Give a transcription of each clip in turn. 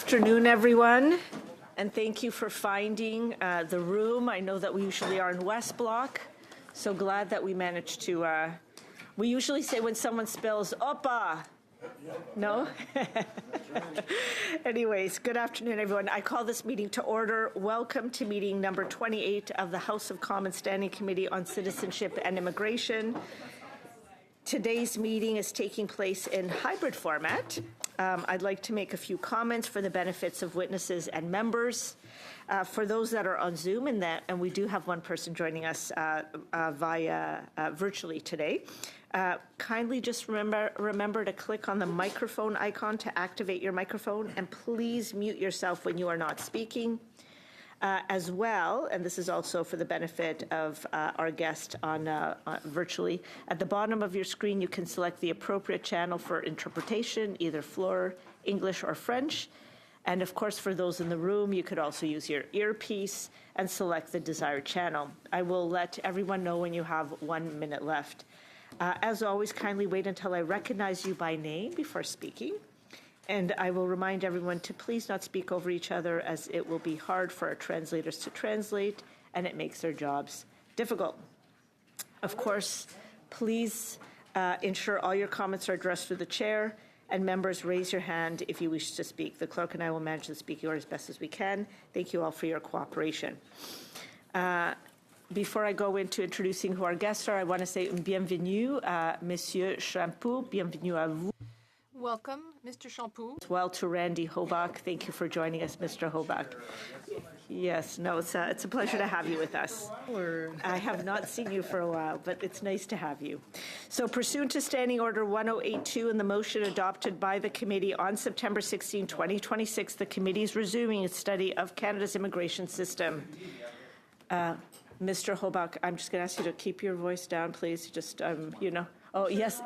Afternoon, everyone, and thank you for finding the room. I know that we usually are in West Block, so glad that we managed to, we usually say when someone spells "Opa." No? Anyways, good afternoon, everyone. I call this meeting to order. Welcome to meeting number 28 of the House of Commons Standing Committee on Citizenship and Immigration. Today's meeting is taking place in hybrid format. I'd like to make a few comments for the benefits of witnesses and members. For those that are on Zoom, and we do have one person joining us via virtually today, kindly just remember to click on the microphone icon to activate your microphone, and please mute yourself when you are not speaking. As well, and this is also for the benefit of our guest on virtually, at the bottom of your screen you can select the appropriate channel for interpretation, either Floor, English, or French. And of course, for those in the room, you could also use your earpiece and select the desired channel. I will let everyone know when you have 1 minute left. As always, kindly wait until I recognize you by name before speaking. And I will remind everyone to please not speak over each other, as it will be hard for our translators to translate, and it makes their jobs difficult. Of course, please ensure all your comments are addressed through the chair, and members, raise your hand if you wish to speak. The clerk and I will manage the speaking order as best as we can. Thank you all for your cooperation. Before I go into introducing who our guests are, I want to say bienvenue à Monsieur Champoux, bienvenue à vous. Welcome, Mr. Champoux. As well to Randy Hobach. Thank you for joining us, Mr. Hobach. Yes, no, it's a pleasure to have you with us. I have not seen you for a while, but it's nice to have you. So pursuant to Standing Order 1082 and the motion adopted by the committee on September 16, 2026, the committee is resuming its study of Canada's immigration system. Mr. Hobach, I'm just going to ask you to keep your voice down, please. Just, Oh, yes,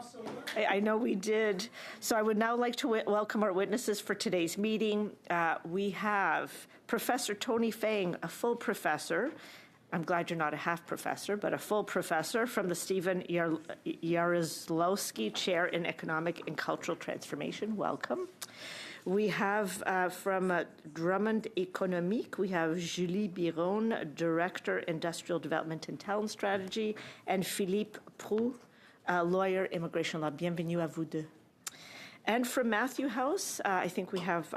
I know we did. So I would now like to welcome our witnesses for today's meeting. We have Professor Tony Fang, a full professor. I'm glad you're not a half professor, but a full professor from the Stephen Jaroslawski Chair in Economic and Cultural Transformation. Welcome. We have from Drummond Économique, we have Julie Biron, Director, Industrial Development and Talent Strategy, and Philippe Proux, lawyer, immigration law. Bienvenue à vous deux. And from Matthew House, I think we have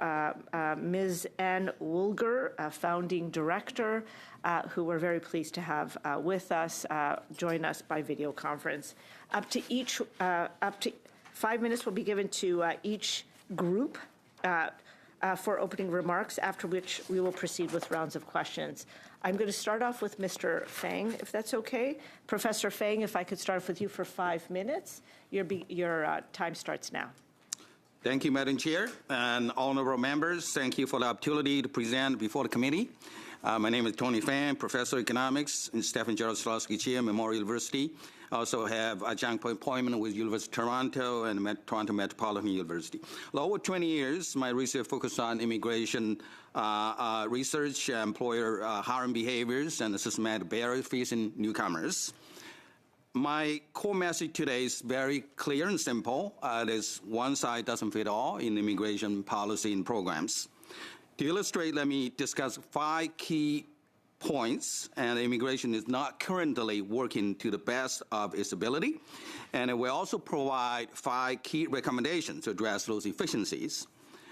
Ms. Anne Woolger, founding director, who we're very pleased to have with us, join us by video conference. Up to 5 minutes will be given to each group for opening remarks, after which we will proceed with rounds of questions. I'm going to start off with Mr. Fang, if that's okay. Professor Fang, if I could start with you for 5 minutes. Your time starts now. Thank you, Madam Chair, and honorable members. Thank you for the opportunity to present before the committee. My name is Tony Fang, Professor of Economics in Stephen Jaroslawski Chair, Memorial University. I also have adjunct appointment with University of Toronto and Toronto Metropolitan University. Over 20 years, my research focused on immigration research, employer hiring behaviors, and the systematic barriers facing newcomers. My core message today is very clear and simple. There's one size doesn't fit all in immigration policy and programs. To illustrate, let me discuss 5 key points, and immigration is not currently working to the best of its ability. And it will also provide 5 key recommendations to address those efficiencies.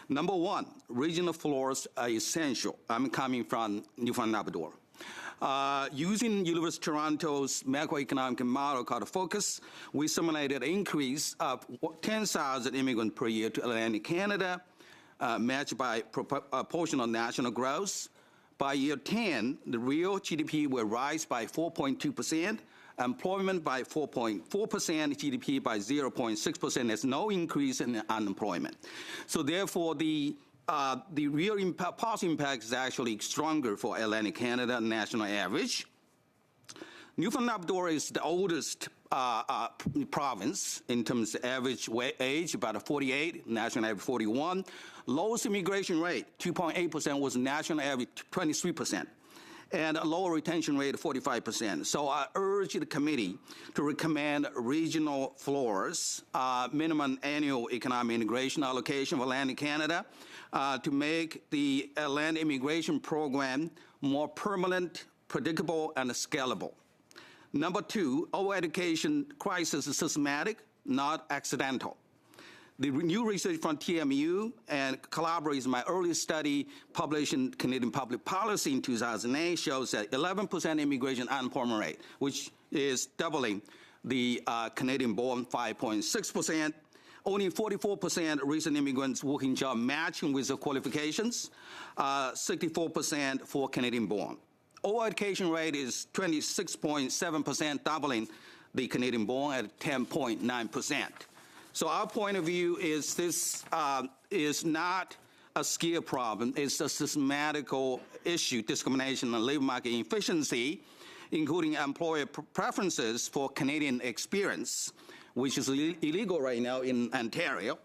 Number 1, regional floors are essential. I'm coming from Newfoundland Labrador. Using University of Toronto's macroeconomic model called FOCUS, we simulated an increase of 10,000 immigrants per year to Atlantic Canada, matched by proportional national growth. By year 10, the real GDP will rise by 4.2%, employment by 4.4%, GDP by 0.6%. There's no increase in unemployment. So therefore, the real policy impact is actually stronger for Atlantic Canada national average. Newfoundland Labrador is the oldest province in terms of average age, about 48, national average 41. Lowest immigration rate, 2.8%, was national average 23%. and a lower retention rate of 45%. So I urge the committee to recommend regional floors, minimum annual economic integration allocation for land in Canada, to make the land immigration program more permanent, predictable, and scalable. Number two, our education crisis is systematic, not accidental. The new research from TMU and collaborates my early study published in Canadian Public Policy in 2008 shows that 11% immigration unemployment rate, which is doubling the Canadian-born 5.6%. Only 44% recent immigrants working job matching with the qualifications, 64% for Canadian-born. Our education rate is 26.7%, doubling the Canadian-born at 10.9%. So our point of view is this is not a skill problem. It's a systematical issue, discrimination and labor market inefficiency, including employer preferences for Canadian experience, which is illegal right now in Ontario,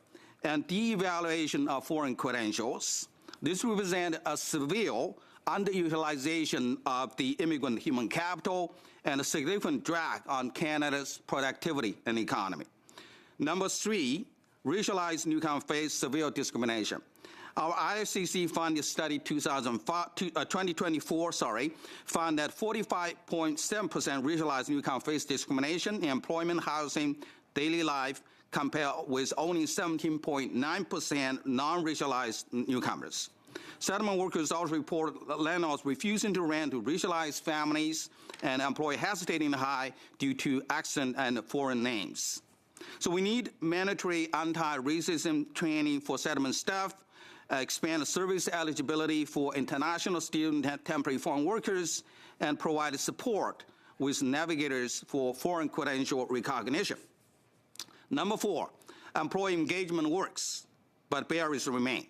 and de-evaluation of foreign credentials. This represents a severe underutilization of the immigrant human capital and a significant drag on Canada's productivity and economy. Number three, racialized newcomers face severe discrimination. Our IFCC funded study 2024 found that 45.7% racialized newcomers face discrimination in employment, housing, daily life, compared with only 17.9% non-racialized newcomers. Settlement workers also report landlords refusing to rent to racialized families and employees hesitating to hire due to accent and foreign names. So we need mandatory anti-racism training for settlement staff, expand service eligibility for international student temporary foreign workers, and provide support with navigators for foreign credential recognition. Number four, employee engagement works, but barriers remain.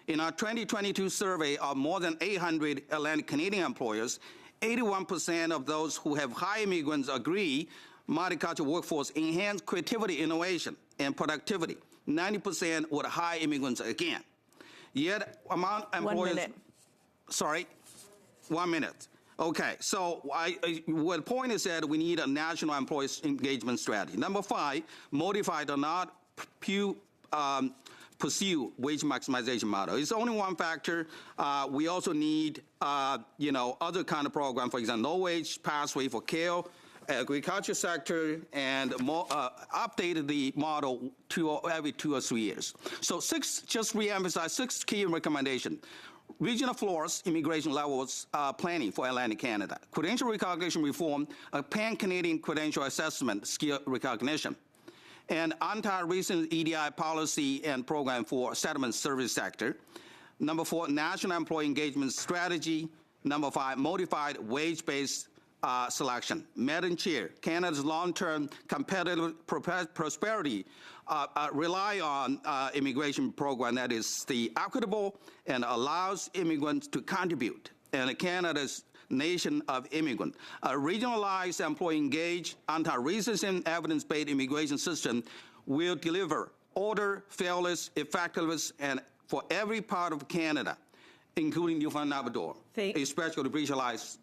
In our 2022 survey of more than 800 Atlantic Canadian employers, 81% of those who have high immigrants agree multicultural workforce enhance creativity, innovation, and productivity. 90% would hire immigrants again. Yet among employers— 1 minute. Sorry, 1 minute. Okay, so the point is that we need a national employee engagement strategy. Number five, motivated or not, pursue wage maximization model. It's only one factor. We also need, other kind of program, for example, no-wage pathway for care, agriculture sector, and updated the model every 2 or 3 years. So just re-emphasize 6 key recommendations. Regional floors, immigration levels planning for Atlantic Canada. Credential recognition reform, a pan-Canadian credential assessment, skill recognition. And anti-recent EDI policy and program for settlement service sector. Number 4, national employee engagement strategy. Number 5, modified wage-based selection. Madam Chair, Canada's long-term competitive prosperity rely on immigration program that is the equitable and allows immigrants to contribute. And Canada's nation of immigrants. A regionalized, employee-engaged, anti-racism, evidence-based immigration system will deliver order, fairness, effectiveness, and for every part of Canada, including Newfoundland and Labrador, especially racialized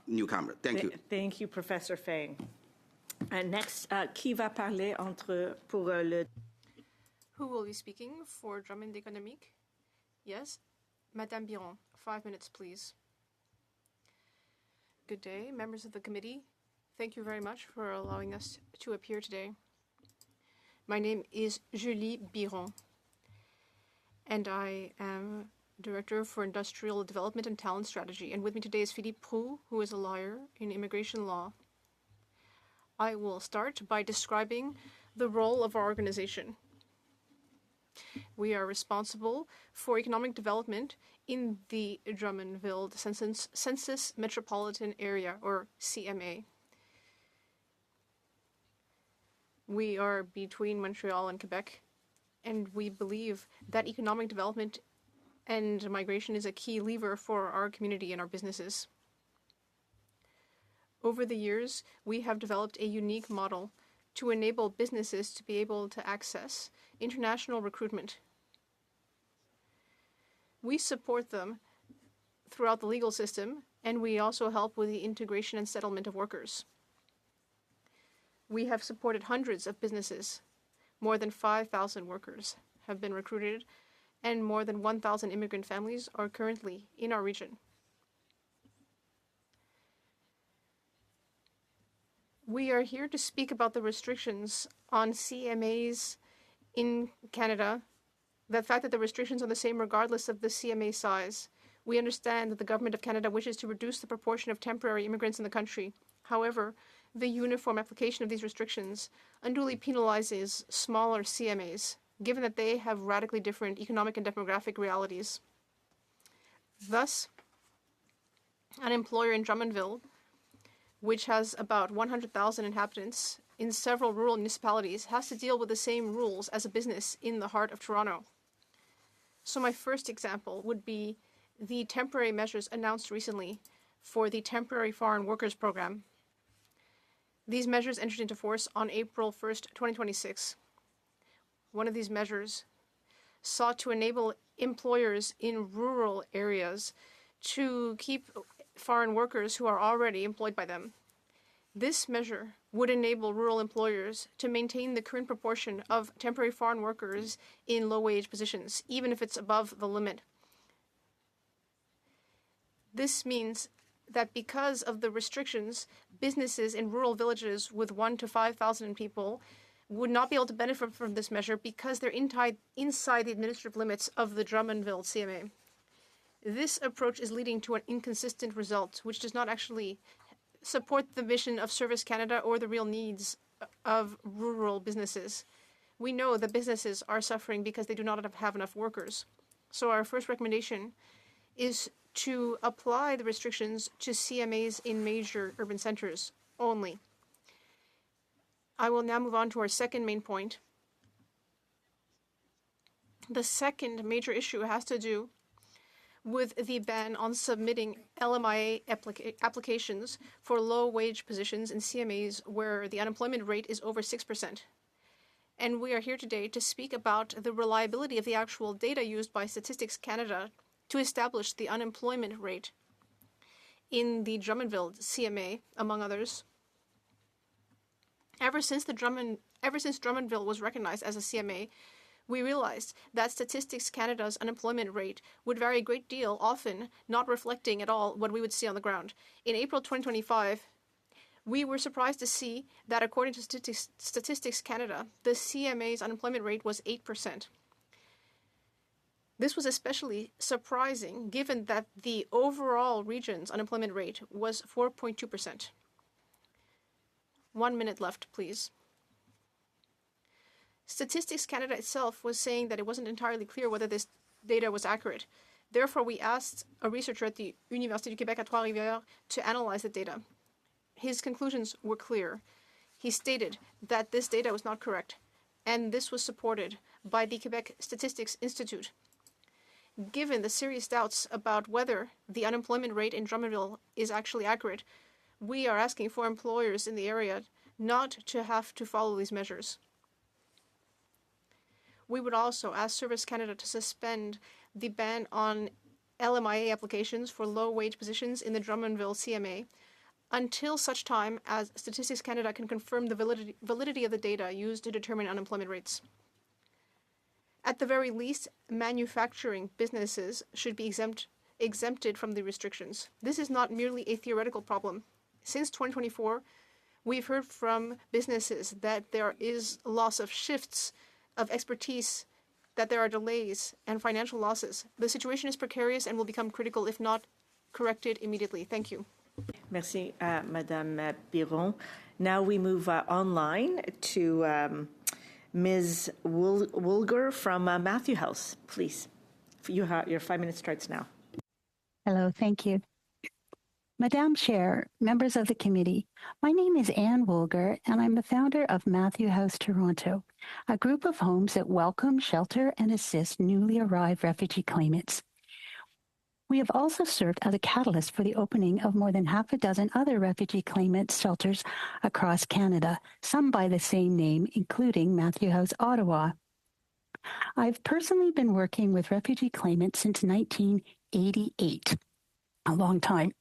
newcomers. Thank you. Thank you, Professor Fang. And next, qui va parler pour le... Who will be speaking for Drummond Économique? Yes, Madame Biron, 5 minutes, please. Good day, members of the committee. Thank you very much for allowing us to appear today. My name is Julie Biron, and I am Director for Industrial Development and Talent Strategy. And with me today is Philippe Proulx, who is a lawyer in immigration law. I will start by describing the role of our organization. We are responsible for economic development in the Drummondville Census Metropolitan Area, or CMA. We are between Montreal and Quebec, and we believe that economic development and migration is a key lever for our community and our businesses. Over the years, we have developed a unique model to enable businesses to be able to access international recruitment. We support them throughout the legal system and we also help with the integration and settlement of workers. We have supported hundreds of businesses. More than 5,000 workers have been recruited, and more than 1,000 immigrant families are currently in our region. We are here to speak about the restrictions on CMAs in Canada, the fact that the restrictions are the same regardless of the CMA size. We understand that the Government of Canada wishes to reduce the proportion of temporary immigrants in the country. However, the uniform application of these restrictions unduly penalizes smaller CMAs, given that they have radically different economic and demographic realities. Thus, an employer in Drummondville, which has about 100,000 inhabitants in several rural municipalities, has to deal with the same rules as a business in the heart of Toronto. So my first example would be the temporary measures announced recently for the Temporary Foreign Workers Program. These measures entered into force on April 1st, 2026. One of these measures sought to enable employers in rural areas to keep foreign workers who are already employed by them. This measure would enable rural employers to maintain the current proportion of temporary foreign workers in low-wage positions, even if it's above the limit. This means that because of the restrictions, businesses in rural villages with 1,000 to 5,000 people would not be able to benefit from this measure because they're inside the administrative limits of the Drummondville CMA. This approach is leading to an inconsistent result, which does not actually support the mission of Service Canada or the real needs of rural businesses. We know that businesses are suffering because they do not have enough workers. So our first recommendation is to apply the restrictions to CMAs in major urban centers only. I will now move on to our second main point. The second major issue has to do with the ban on submitting LMIA applications for low-wage positions in CMAs where the unemployment rate is over 6%. And we are here today to speak about the reliability of the actual data used by Statistics Canada to establish the unemployment rate in the Drummondville CMA, among others. Ever since Drummondville was recognized as a CMA, we realized that Statistics Canada's unemployment rate would vary a great deal, often not reflecting at all what we would see on the ground. In April 2025, we were surprised to see that according to Statistics Canada, the CMA's unemployment rate was 8%. This was especially surprising given that the overall region's unemployment rate was 4.2%. 1 minute left, please. Statistics Canada itself was saying that it wasn't entirely clear whether this data was accurate. Therefore, we asked a researcher at the Université du Québec à Trois-Rivières to analyze the data. His conclusions were clear. He stated that this data was not correct, and this was supported by the Quebec Statistics Institute. Given the serious doubts about whether the unemployment rate in Drummondville is actually accurate, we are asking for employers in the area not to have to follow these measures. We would also ask Service Canada to suspend the ban on LMIA applications for low-wage positions in the Drummondville CMA until such time as Statistics Canada can confirm the validity of the data used to determine unemployment rates. At the very least, manufacturing businesses should be exempted from the restrictions. This is not merely a theoretical problem. Since 2024, we've heard from businesses that there is loss of shifts, of expertise, that there are delays and financial losses. The situation is precarious and will become critical if not corrected immediately. Thank you. Merci, Madame Biron. Now we move online to Ms. Woolger from Matthew House. Please, your 5 minutes starts now. Hello, thank you. Madam Chair, members of the committee, my name is Anne Woolger, and I'm the founder of Matthew House Toronto, a group of homes that welcome, shelter, and assist newly arrived refugee claimants. We have also served as a catalyst for the opening of more than half a dozen other refugee claimant shelters across Canada, some by the same name, including Matthew House Ottawa. I've personally been working with refugee claimants since 1988. a long time,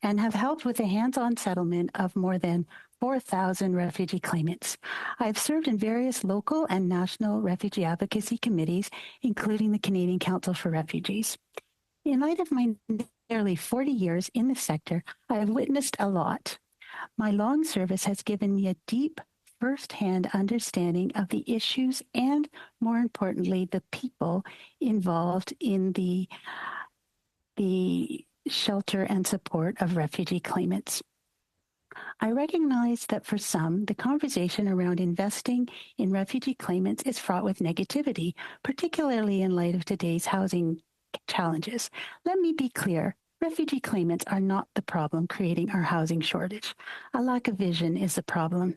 and have helped with the hands-on settlement of more than 4,000 refugee claimants. I have served in various local and national refugee advocacy committees, including the Canadian Council for Refugees. In light of my nearly 40 years in the sector, I have witnessed a lot. My long service has given me a deep first-hand understanding of the issues and, more importantly, the people involved in the shelter and support of refugee claimants. I recognize that for some, the conversation around investing in refugee claimants is fraught with negativity, particularly in light of today's housing challenges. Let me be clear. Refugee claimants are not the problem creating our housing shortage. A lack of vision is the problem.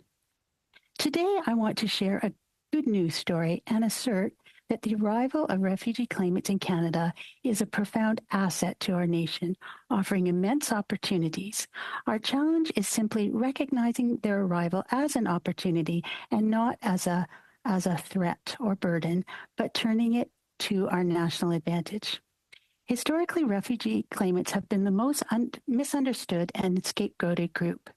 Today, I want to share a good news story and assert that the arrival of refugee claimants in Canada is a profound asset to our nation, offering immense opportunities. Our challenge is simply recognizing their arrival as an opportunity and not as a threat or burden, but turning it to our national advantage. Historically, refugee claimants have been the most misunderstood and scapegoated group.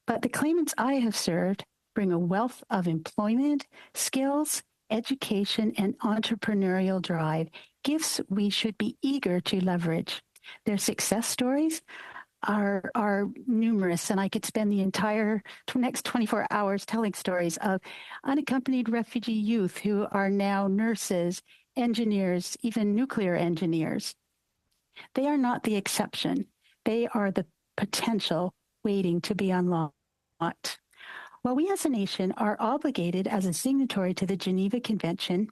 But the claimants I have served bring a wealth of employment, skills, education, and entrepreneurial drive, gifts we should be eager to leverage. Their success stories are numerous, and I could spend the entire next 24 hours telling stories of unaccompanied refugee youth who are now nurses, engineers, even nuclear engineers. They are not the exception. They are the potential waiting to be unlocked. While we as a nation are obligated as a signatory to the Geneva Convention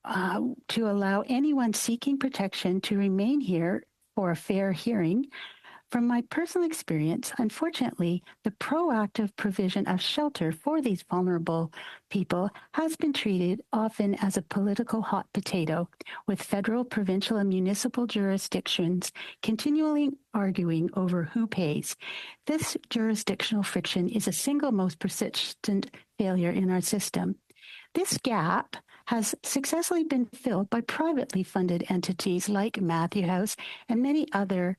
to allow anyone seeking protection to remain here for a fair hearing, from my personal experience, unfortunately, the proactive provision of shelter for these vulnerable people has been treated often as a political hot potato, with federal, provincial, and municipal jurisdictions continually arguing over who pays. This jurisdictional friction is a single most persistent failure in our system. This gap has successfully been filled by privately funded entities like Matthew House and many other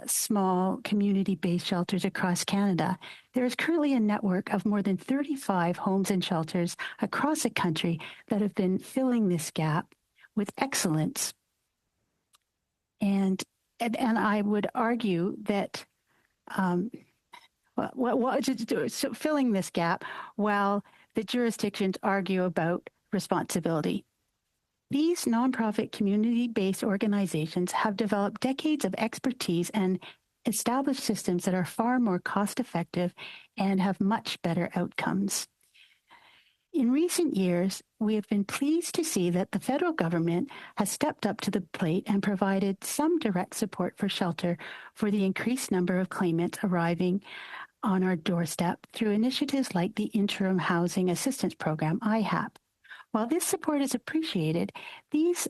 small community-based shelters across Canada. There is currently a network of more than 35 homes and shelters across the country that have been filling this gap with excellence. And I would argue that filling this gap while the jurisdictions argue about responsibility. These nonprofit community-based organizations have developed decades of expertise and established systems that are far more cost-effective and have much better outcomes. In recent years, we have been pleased to see that the federal government has stepped up to the plate and provided some direct support for shelter for the increased number of claimants arriving on our doorstep through initiatives like the Interim Housing Assistance Program, IHAP. While this support is appreciated, these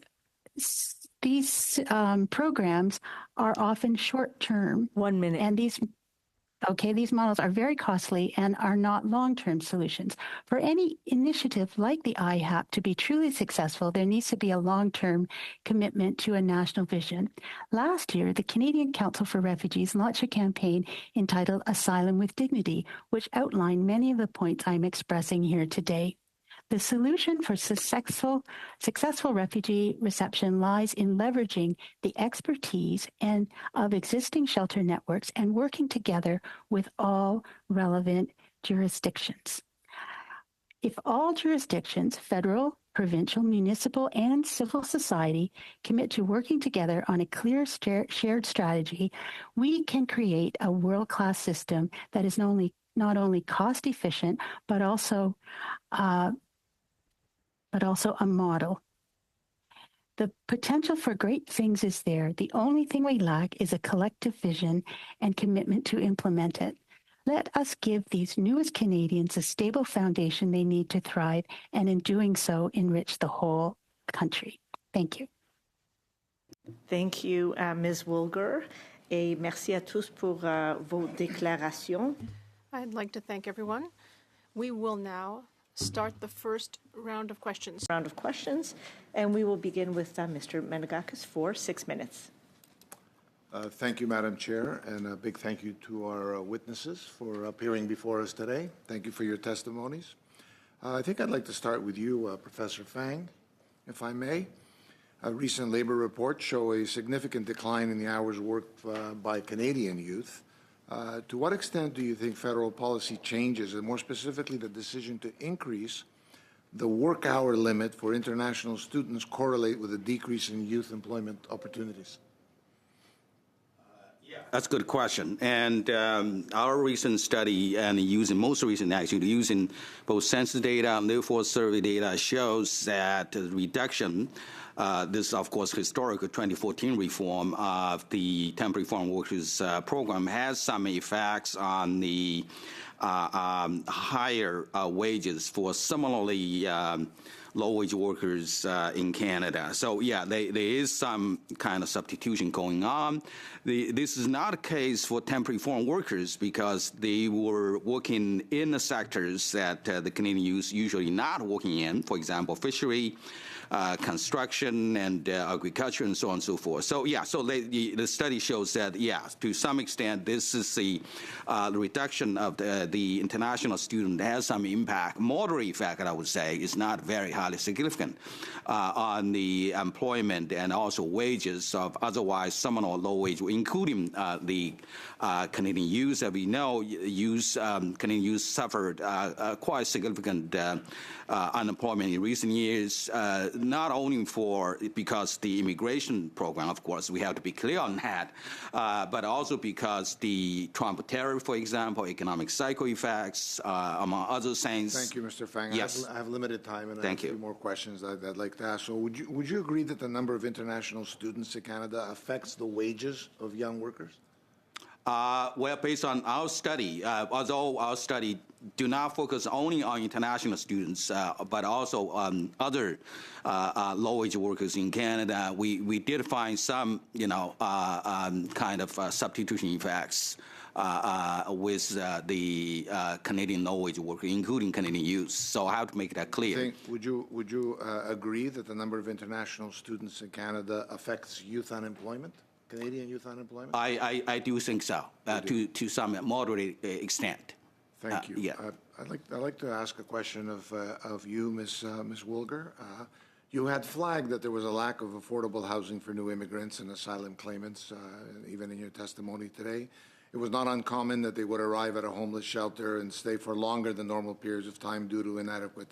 programs are often short-term. 1 minute. And these models are very costly and are not long-term solutions. For any initiative like the IHAP to be truly successful, there needs to be a long-term commitment to a national vision. Last year, the Canadian Council for Refugees launched a campaign entitled Asylum with Dignity, which outlined many of the points I'm expressing here today. The solution for successful refugee reception lies in leveraging the expertise of existing shelter networks and working together with all relevant jurisdictions. If all jurisdictions, federal, provincial, municipal, and civil society, commit to working together on a clear shared strategy, we can create a world-class system that is not only cost efficient, but also a model. The potential for great things is there. The only thing we lack is a collective vision and commitment to implement it. Let us give these newest Canadians a stable foundation they need to thrive, and in doing so, enrich the whole country. Thank you. Thank you, Ms. Woolger. Et merci à tous pour vos déclarations. I'd like to thank everyone. We will now start the first round of questions. And we will begin with Mr. Menegakis for 6 minutes. Thank you, Madam Chair, and a big thank you to our witnesses for appearing before us today. Thank you for your testimonies. I think I'd like to start with you, Professor Fang, if I may. Recent labor reports show a significant decline in the hours worked by Canadian youth. To what extent do you think federal policy changes, and more specifically the decision to increase the work hour limit for international students, correlate with a decrease in youth employment opportunities? That's a good question. And our recent study, and most recent actually, using both census data and labor force survey data, shows that the reduction, this is of course historical 2014 reform of the temporary foreign workers program, has some effects on the higher wages for similarly low-wage workers in Canada. So yeah, there is some kind of substitution going on. This is not a case for temporary foreign workers because they were working in the sectors that the Canadian youth usually not working in, for example, fishery, construction, and agriculture, and so on and so forth. So yeah, so the study shows that, yeah, to some extent, this is the reduction of the international student has some impact. Moderate effect, I would say, is not very highly significant on the employment and also wages of otherwise similar low wage, including the Canadian youth. As we know, Canadian youth suffered quite significant unemployment in recent years, not only because the immigration program, of course, we have to be clear on that, but also because the Trump tariff, for example, economic cycle effects, among other things. Thank you, Mr. Fang. Yes. I have limited time, and Thank I have a few more questions I'd like to ask. So would you agree that the number of international students to Canada affects the wages of young workers? Well, based on our study, although our study do not focus only on international students, but also other low-wage workers in Canada, we did find some, kind of substitution effects with the Canadian low-wage workers, including Canadian youth. So I have to make that clear. Would you agree that the number of international students in Canada affects youth unemployment? Canadian youth unemployment? I do think so, to some moderate extent. Thank you. Yeah. I'd like to ask a question of you, Ms. Woolger. You had flagged that there was a lack of affordable housing for new immigrants and asylum claimants, even in your testimony today. It was not uncommon that they would arrive at a homeless shelter and stay for longer than normal periods of time due to inadequate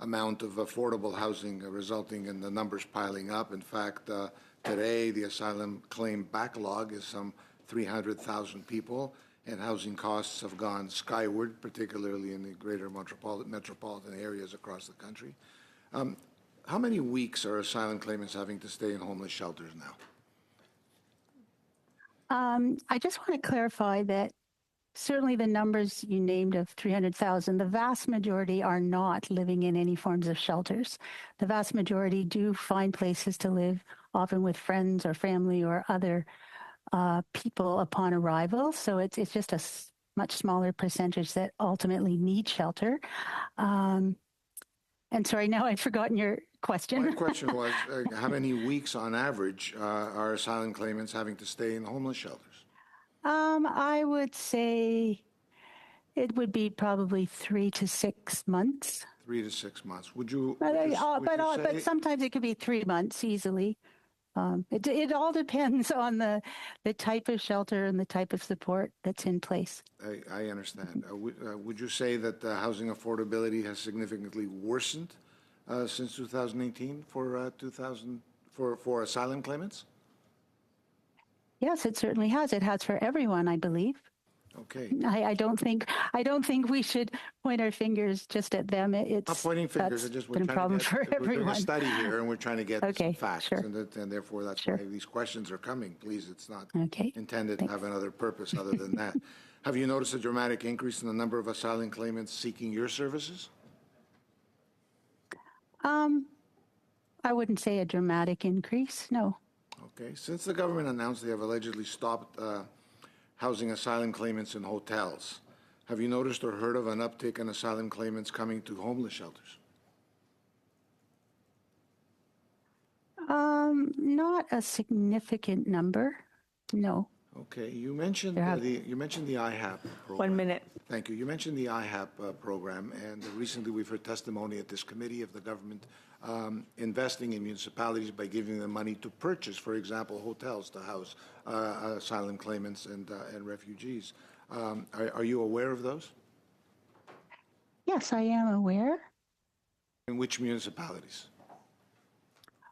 amount of affordable housing, resulting in the numbers piling up. In fact, today, the asylum claim backlog is some 300,000 people, and housing costs have gone skyward, particularly in the greater metropolitan areas across the country. How many weeks are asylum claimants having to stay in homeless shelters now? I just want to clarify that certainly the numbers you named of 300,000, the vast majority are not living in any forms of shelters. The vast majority do find places to live, often with friends or family or other people upon arrival. So it's just a much smaller percentage that ultimately need shelter. And sorry, now I've forgotten your question. My question was, how many weeks on average are asylum claimants having to stay in homeless shelters? I would say it would be probably 3 to 6 months. 3 to 6 months. Would you But sometimes it could be 3 months easily. It all depends on the type of shelter and the type of support that's in place. I understand. Would you say that housing affordability has significantly worsened since 2018 for asylum claimants? Yes, it certainly has. It has for everyone, I believe. Okay. I don't think we should point our fingers just at them. It's not pointing fingers. It's just we're been a problem for everyone. We're doing a study here, and we're trying to get some facts, sure. and therefore that's why these questions are coming. Please, it's not intended to have another purpose other than that. Have you noticed a dramatic increase in the number of asylum claimants seeking your services? I wouldn't say a dramatic increase. No. Okay. Since the government announced they have allegedly stopped housing asylum claimants in hotels, have you noticed or heard of an uptick in asylum claimants coming to homeless shelters? Not a significant number. No. Okay, you mentioned There have- the IHAP program. 1 minute. Thank you. You mentioned the IHAP program, and recently we've heard testimony at this committee of the government investing in municipalities by giving them money to purchase, for example, hotels to house asylum claimants and refugees. Are you aware of those? Yes, I am aware. In which municipalities?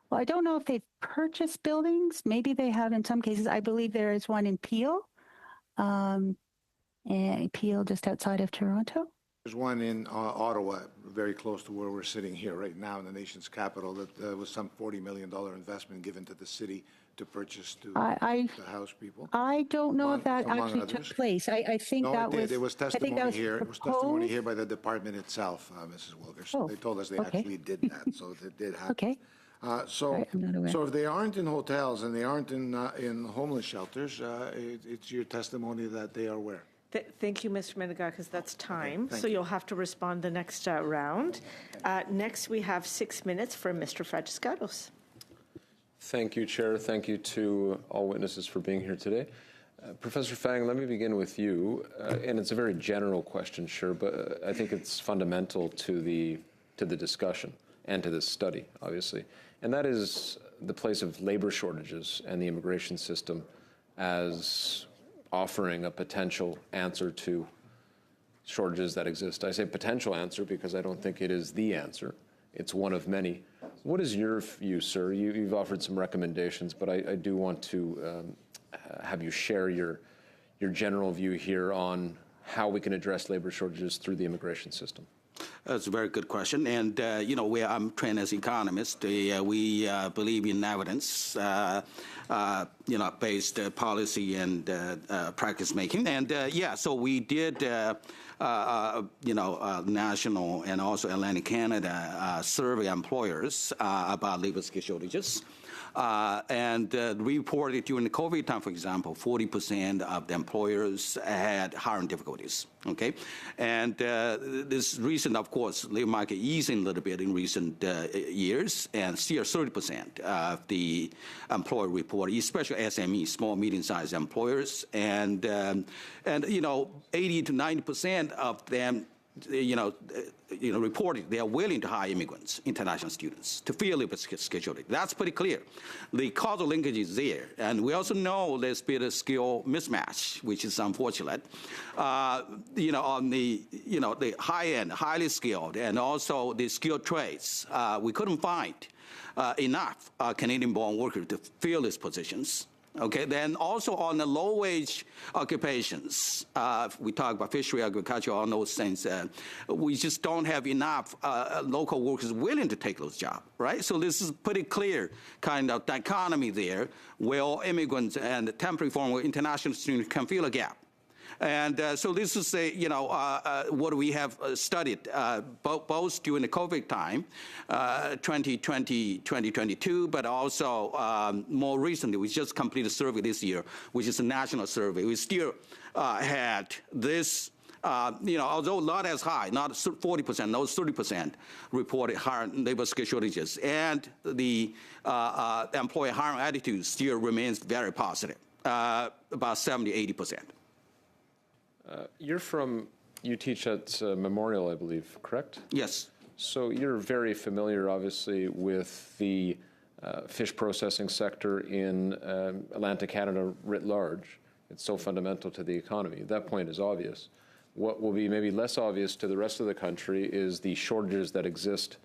Well, I don't know if they've purchased buildings. Maybe they have in some cases. I believe there is one in Peel, and Peel just outside of Toronto. There's one in Ottawa, very close to where we're sitting here right now in the nation's capital, that was some $40 million investment given to the city to purchase to house people. I don't know if that Among actually others. took place. I think No, that it did. was. It was I think that testimony was here. It was proposed. testimony here by the department itself, Mrs. Wilger. So Oh, they told us they okay. actually did that, so it did happen. Okay. So, Right, I'm not aware. so if they aren't in hotels and they aren't in homeless shelters, it's your testimony that they are where? Thank you, Mr. Menegakis. That's time. thank So you. you'll have to respond the next round. Next, we have 6 minutes for Mr. Fragiscatos. Thank you, Chair. Thank you to all witnesses for being here today. Professor Fang, let me begin with you. And it's a very general question, sure, but I think it's fundamental to the discussion and to this study, obviously. And that is the place of labor shortages and the immigration system as offering a potential answer to shortages that exist. I say potential answer because I don't think it is the answer. It's one of many. What is your view, sir? You've offered some recommendations, but I do want to have you share your general view here on how we can address labor shortages through the immigration system. That's a very good question. And, I'm trained as economist. We believe in evidence, based policy and practice making. And, so we did, national and also Atlantic Canada survey employers about labor skill shortages. And reported during the COVID time, for example, 40% of the employers had hiring difficulties. Okay, and this recent, of course, labor market easing a little bit in recent years, and still 30% of the employer report, especially SME, small medium-sized employers, and 80 to 90% of them. Reported they are willing to hire immigrants, international students, to fill labor schedule. That's pretty clear. The causal linkage is there, and we also know there's been a skill mismatch, which is unfortunate. On the high end, highly skilled, and also the skilled trades, we couldn't find enough Canadian-born workers to fill these positions. Okay, then also on the low-wage occupations, we talk about fishery, agriculture, all those things. We just don't have enough local workers willing to take those jobs, right? So this is pretty clear kind of dichotomy there, where immigrants and temporary foreign international students can fill a gap. And so this is what we have studied both during the COVID time, 2020, 2022, but also more recently, we just completed a survey this year, which is a national survey. We still had this, although not as high, not 40%, no 30% reported higher labor skill shortages, and the employer hiring attitude still remains very positive, about 70, 80%. You teach at Memorial, I believe, correct? Yes. So you're very familiar, obviously, with the fish processing sector in Atlantic Canada writ large. It's so fundamental to the economy. That point is obvious. What will be maybe less obvious to the rest of the country is the shortages that exist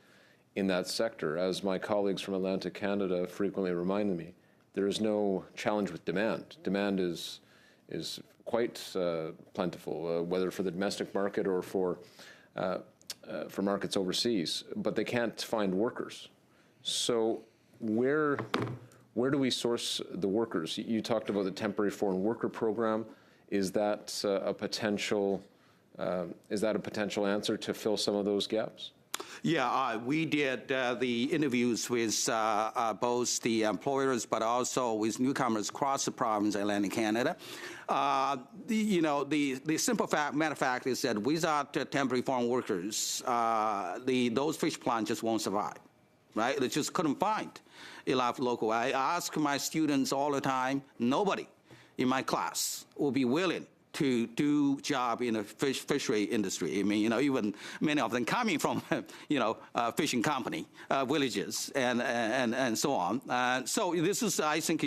in that sector. As my colleagues from Atlantic Canada frequently remind me, there is no challenge with demand. Demand is quite plentiful, whether for the domestic market or for markets overseas, but they can't find workers. So where do we source the workers? You talked about the temporary foreign worker program. Is that a potential answer to fill some of those gaps? Yeah, we did the interviews with both the employers, but also with newcomers across the province, Atlantic Canada. The simple matter of fact is that without temporary foreign workers, those fish plants just won't survive, right? They just couldn't find enough local. I ask my students all the time, nobody in my class will be willing to do job in the fishery industry. I mean, even many of them coming from, fishing company, villages, and so on. So this is, I think,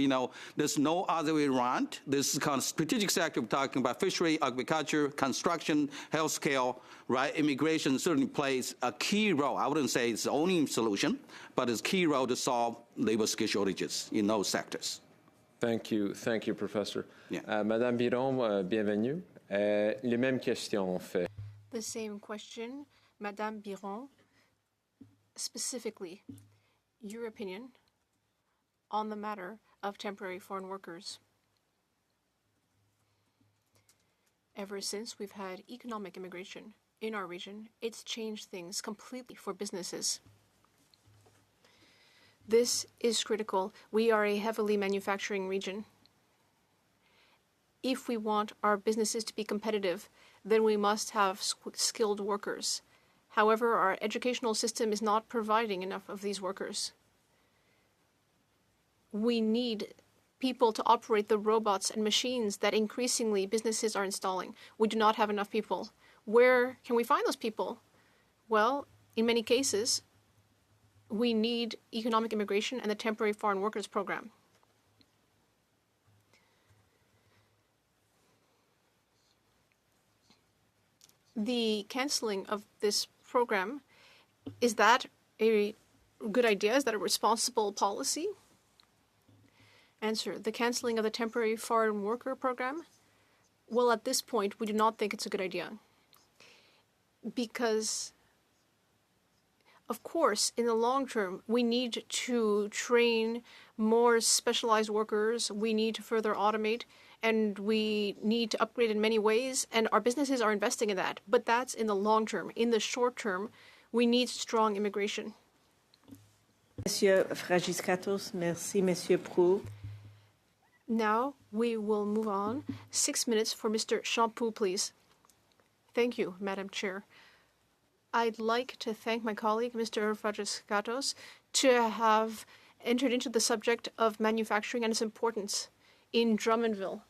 there's no other way around. This is kind of strategic sector. We're talking about fishery, agriculture, construction, healthcare, right? Immigration certainly plays a key role. I wouldn't say it's the only solution, but it's a key role to solve labor skill shortages in those sectors. Thank you, Professor. Yeah. Madame Biron, bienvenue. Les mêmes questions, en fait. The same question, Madame Biron, specifically, your opinion on the matter of temporary foreign workers. Ever since we've had economic immigration in our region, it's changed things completely for businesses. This is critical. We are a heavily manufacturing region. If we want our businesses to be competitive, then we must have skilled workers. However, our educational system is not providing enough of these workers. We need people to operate the robots and machines that increasingly businesses are installing. We do not have enough people. Where can we find those people? Well, in many cases, we need economic immigration and the temporary foreign workers program. The canceling of this program, is that a good idea? Is that a responsible policy? Answer, the canceling of the temporary foreign worker program? Well, at this point, we do not think it's a good idea. Because of course, in the long term, we need to train more specialized workers, we need to further automate, and we need to upgrade in many ways, and our businesses are investing in that. But that's in the long term. In the short term, we need strong immigration. Monsieur Fragiskatos, merci, Monsieur Proulx. Now we will move on. 6 minutes for Mr. Champoux, please. Thank you, Madam Chair. I'd like to thank my colleague, Mr. Fragiskatos, to have entered into the subject of manufacturing and its importance in Drummondville.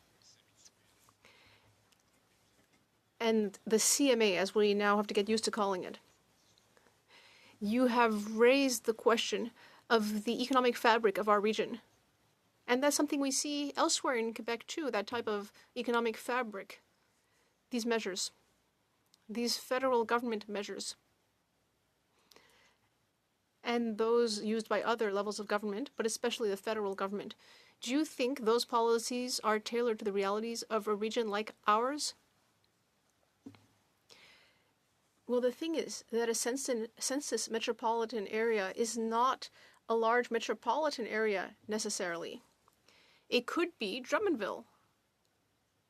And the CMA, as we now have to get used to calling it. You have raised the question of the economic fabric of our region. And that's something we see elsewhere in Quebec too, that type of economic fabric, these measures. These federal government measures and those used by other levels of government, but especially the federal government. Do you think those policies are tailored to the realities of a region like ours? Well, the thing is that a census metropolitan area is not a large metropolitan area necessarily. It could be Drummondville,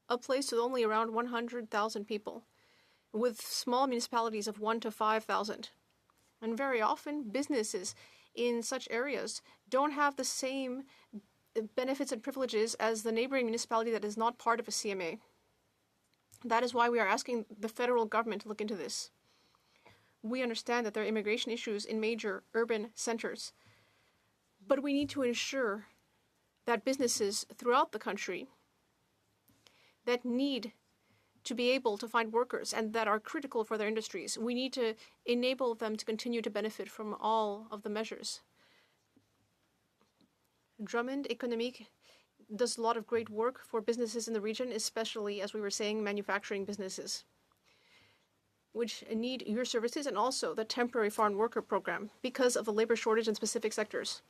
a place with only around 100,000 people, with small municipalities of 1 to 5,000. And very often, businesses in such areas don't have the same benefits and privileges as the neighboring municipality that is not part of a CMA. That is why we are asking the federal government to look into this. We understand that there are immigration issues in major urban centers, but we need to ensure that businesses throughout the country that need to be able to find workers and that are critical for their industries, we need to enable them to continue to benefit from all of the measures. Drummond Économique does a lot of great work for businesses in the region, especially, as we were saying, manufacturing businesses, which need your services, and also the temporary foreign worker program because of the labor shortage in specific sectors.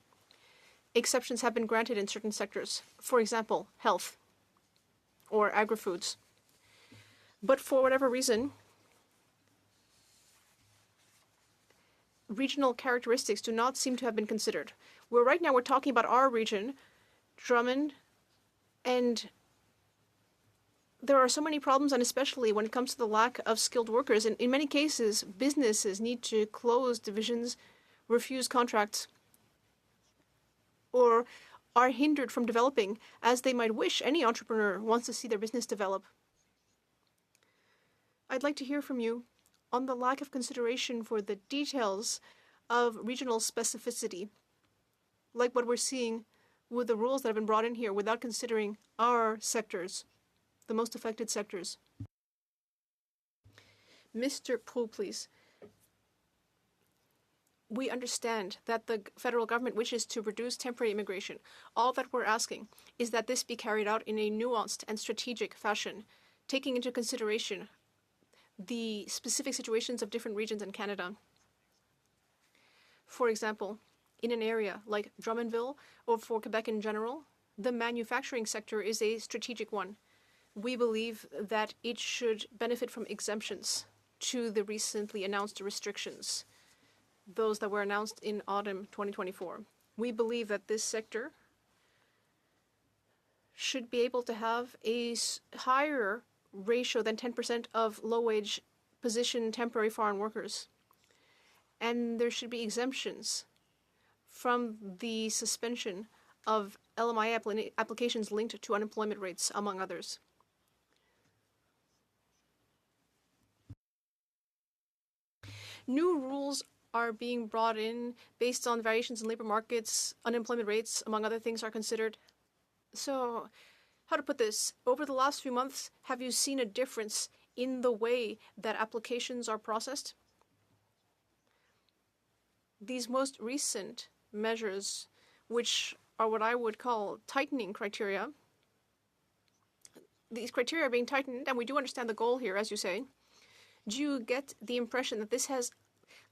Exceptions have been granted in certain sectors, for example, health or agri-foods. But for whatever reason, regional characteristics do not seem to have been considered. Right now we're talking about our region, Drummond, and there are so many problems, and especially when it comes to the lack of skilled workers. And in many cases, businesses need to close divisions, refuse contracts, or are hindered from developing as they might wish. Any entrepreneur wants to see their business develop. I'd like to hear from you on the lack of consideration for the details of regional specificity, like what we're seeing with the rules that have been brought in here without considering our sectors, the most affected sectors. Mr. Proulx, please. We understand that the federal government wishes to reduce temporary immigration. All that we're asking is that this be carried out in a nuanced and strategic fashion, taking into consideration the specific situations of different regions in Canada. For example, in an area like Drummondville or for Quebec in general, the manufacturing sector is a strategic one. We believe that it should benefit from exemptions to the recently announced restrictions, those that were announced in autumn 2024. We believe that this sector should be able to have a higher ratio than 10% of low-wage position temporary foreign workers. And there should be exemptions from the suspension of LMI applications linked to unemployment rates, among others. New rules are being brought in based on variations in labor markets, unemployment rates, among other things, are considered. So, how to put this? Over the last few months, have you seen a difference in the way that applications are processed? These most recent measures, which are what I would call tightening criteria, these criteria are being tightened, and we do understand the goal here, as you say. Do you get the impression that this has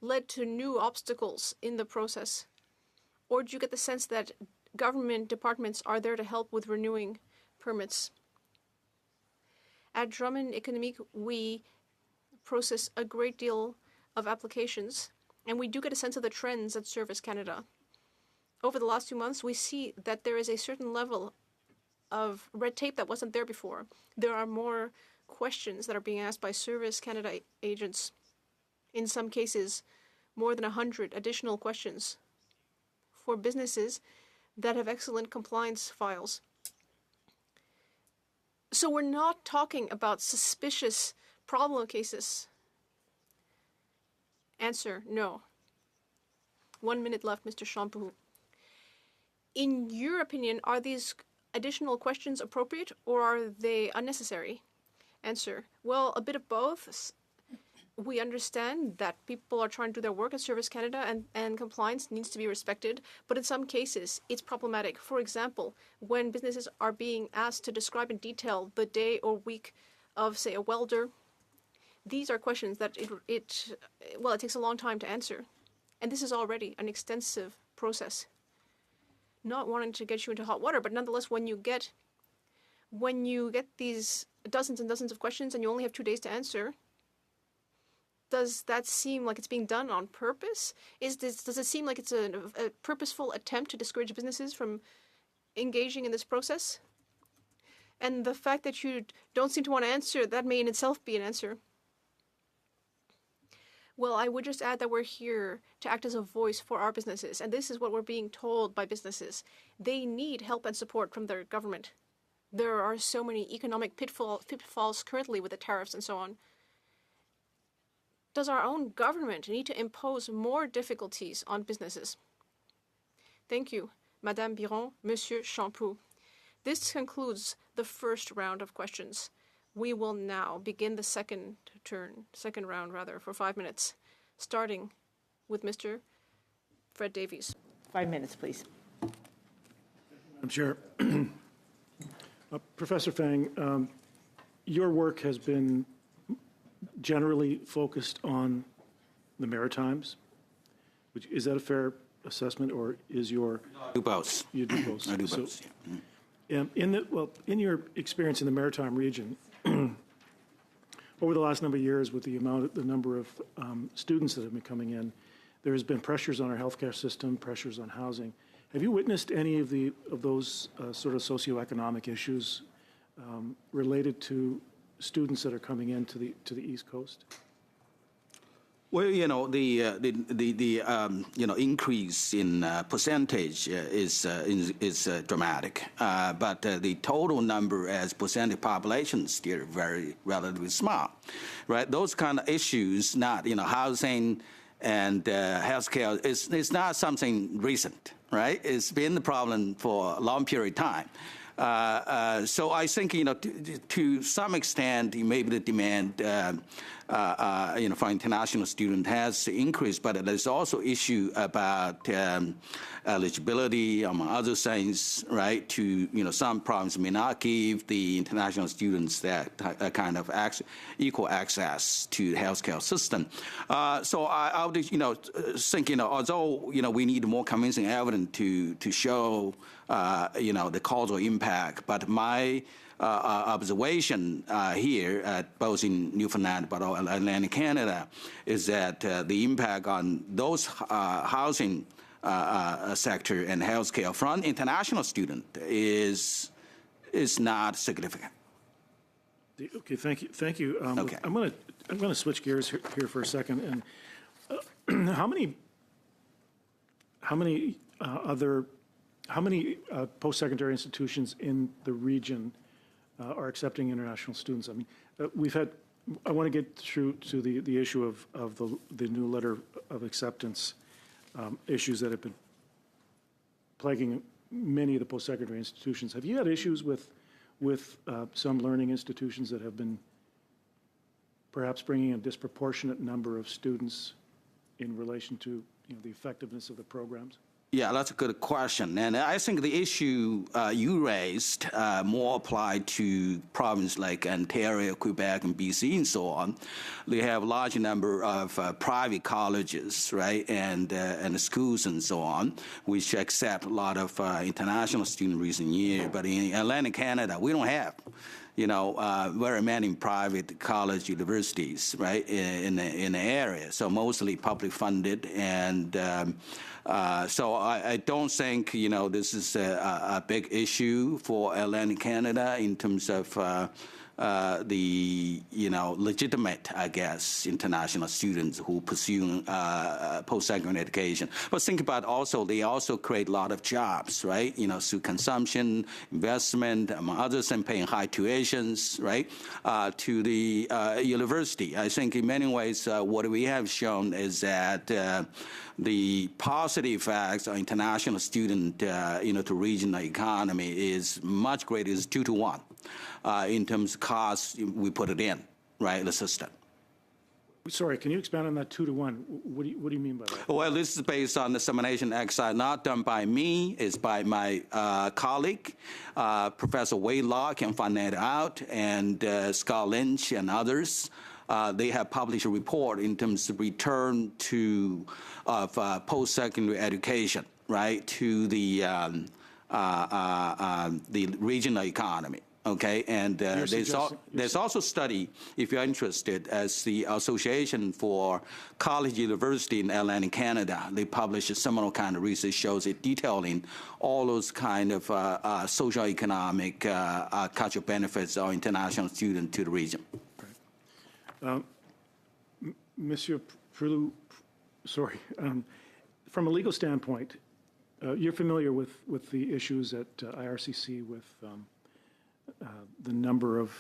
led to new obstacles in the process? Or do you get the sense that government departments are there to help with renewing permits? At Drummond Économique, we process a great deal of applications, and we do get a sense of the trends at Service Canada. Over the last 2 months, we see that there is a certain level of red tape that wasn't there before. There are more questions that are being asked by Service Canada agents. In some cases, more than 100 additional questions for businesses that have excellent compliance files. So we're not talking about suspicious problem cases. Answer, no. 1 minute left, Mr. Champoux. In your opinion, are these additional questions appropriate or are they unnecessary? Answer, well, a bit of both. We understand that people are trying to do their work at Service Canada and compliance needs to be respected, but in some cases, it's problematic. For example, when businesses are being asked to describe in detail the day or week of, say, a welder, these are questions that it takes a long time to answer. And this is already an extensive process. Not wanting to get you into hot water, but nonetheless, when you get these dozens and dozens of questions and you only have 2 days to answer, does that seem like it's being done on purpose? Does it seem like it's a purposeful attempt to discourage businesses from engaging in this process? And the fact that you don't seem to want to answer, that may in itself be an answer. Well, I would just add that we're here to act as a voice for our businesses, and this is what we're being told by businesses. They need help and support from their government. There are so many economic pitfalls currently with the tariffs and so on. Does our own government need to impose more difficulties on businesses? Thank you, Madame Biron, Monsieur Champoux. This concludes the first round of questions. We will now begin the second round, for 5 minutes, starting with Mr. Fred Davies. 5 minutes, please. I'm sure. Professor Fang, your work has been generally focused on the Maritimes. Is that a fair assessment, or is your... I do both. You do both. I do both, yeah. In your experience in the Maritime region, over the last number of years, with the number of students that have been coming in, there has been pressures on our healthcare system, pressures on housing. Have you witnessed any of those sort of socioeconomic issues related to students that are coming into the East Coast? Well, the increase in percentage is dramatic, but the total number as percentage population is still very relatively small, right? Those kind of issues, not housing and healthcare is not something recent, right? It's been the problem for a long period of time. So I think, to some extent, maybe the demand, for international students has increased, but there's also issue about eligibility, among other things, right? To, some provinces may not give the international students that kind of equal access to the healthcare system. So I would, think, although, we need more convincing evidence to show, the causal impact, but my observation here, both in Newfoundland but also Atlantic Canada, is that the impact on those housing sector and healthcare from international student is not significant. Okay, thank you. Okay. I'm gonna switch gears here for a second. And how many post-secondary institutions in the region are accepting international students? I mean, I want to get through to the issue of the new letter of acceptance issues that have been plaguing many of the post-secondary institutions. Have you had issues with some learning institutions that have been perhaps bringing a disproportionate number of students in relation to the effectiveness of the programs? Yeah, that's a good question. And I think the issue you raised more applied to provinces like Ontario, Quebec, and BC, and so on. They have a large number of private colleges, right, and schools and so on, which accept a lot of international students recent year. But in Atlantic Canada, we don't have very many private college universities, right, in the area. So mostly public funded, and so I don't think this is a big issue for Atlantic Canada in terms of the legitimate, I guess, international students who pursue post-secondary education. But think about also, they also create a lot of jobs, right? Through consumption, investment, among others, and paying high tuitions, right, to the university. I think in many ways, what we have shown is that the positive effects of international student, to regional economy is much greater, is 2 to 1. In terms of costs, we put it in, right, the system. Sorry, can you expand on that 2 to 1? What do you mean by that? Well, this is based on the dissemination exercise not done by me, it's by my colleague, Professor Wade Law can find that out, and Scott Lynch and others. They have published a report in terms of return of post-secondary education, right, to the regional economy. Okay, and there's also a study, if you're interested, as the Association for College University in Atlantic Canada. They publish a similar kind of research, shows it detailing all those kind of socio-economic cultural benefits of international students to the region. Monsieur Prelou, sorry, from a legal standpoint, you're familiar with the issues at IRCC with the number of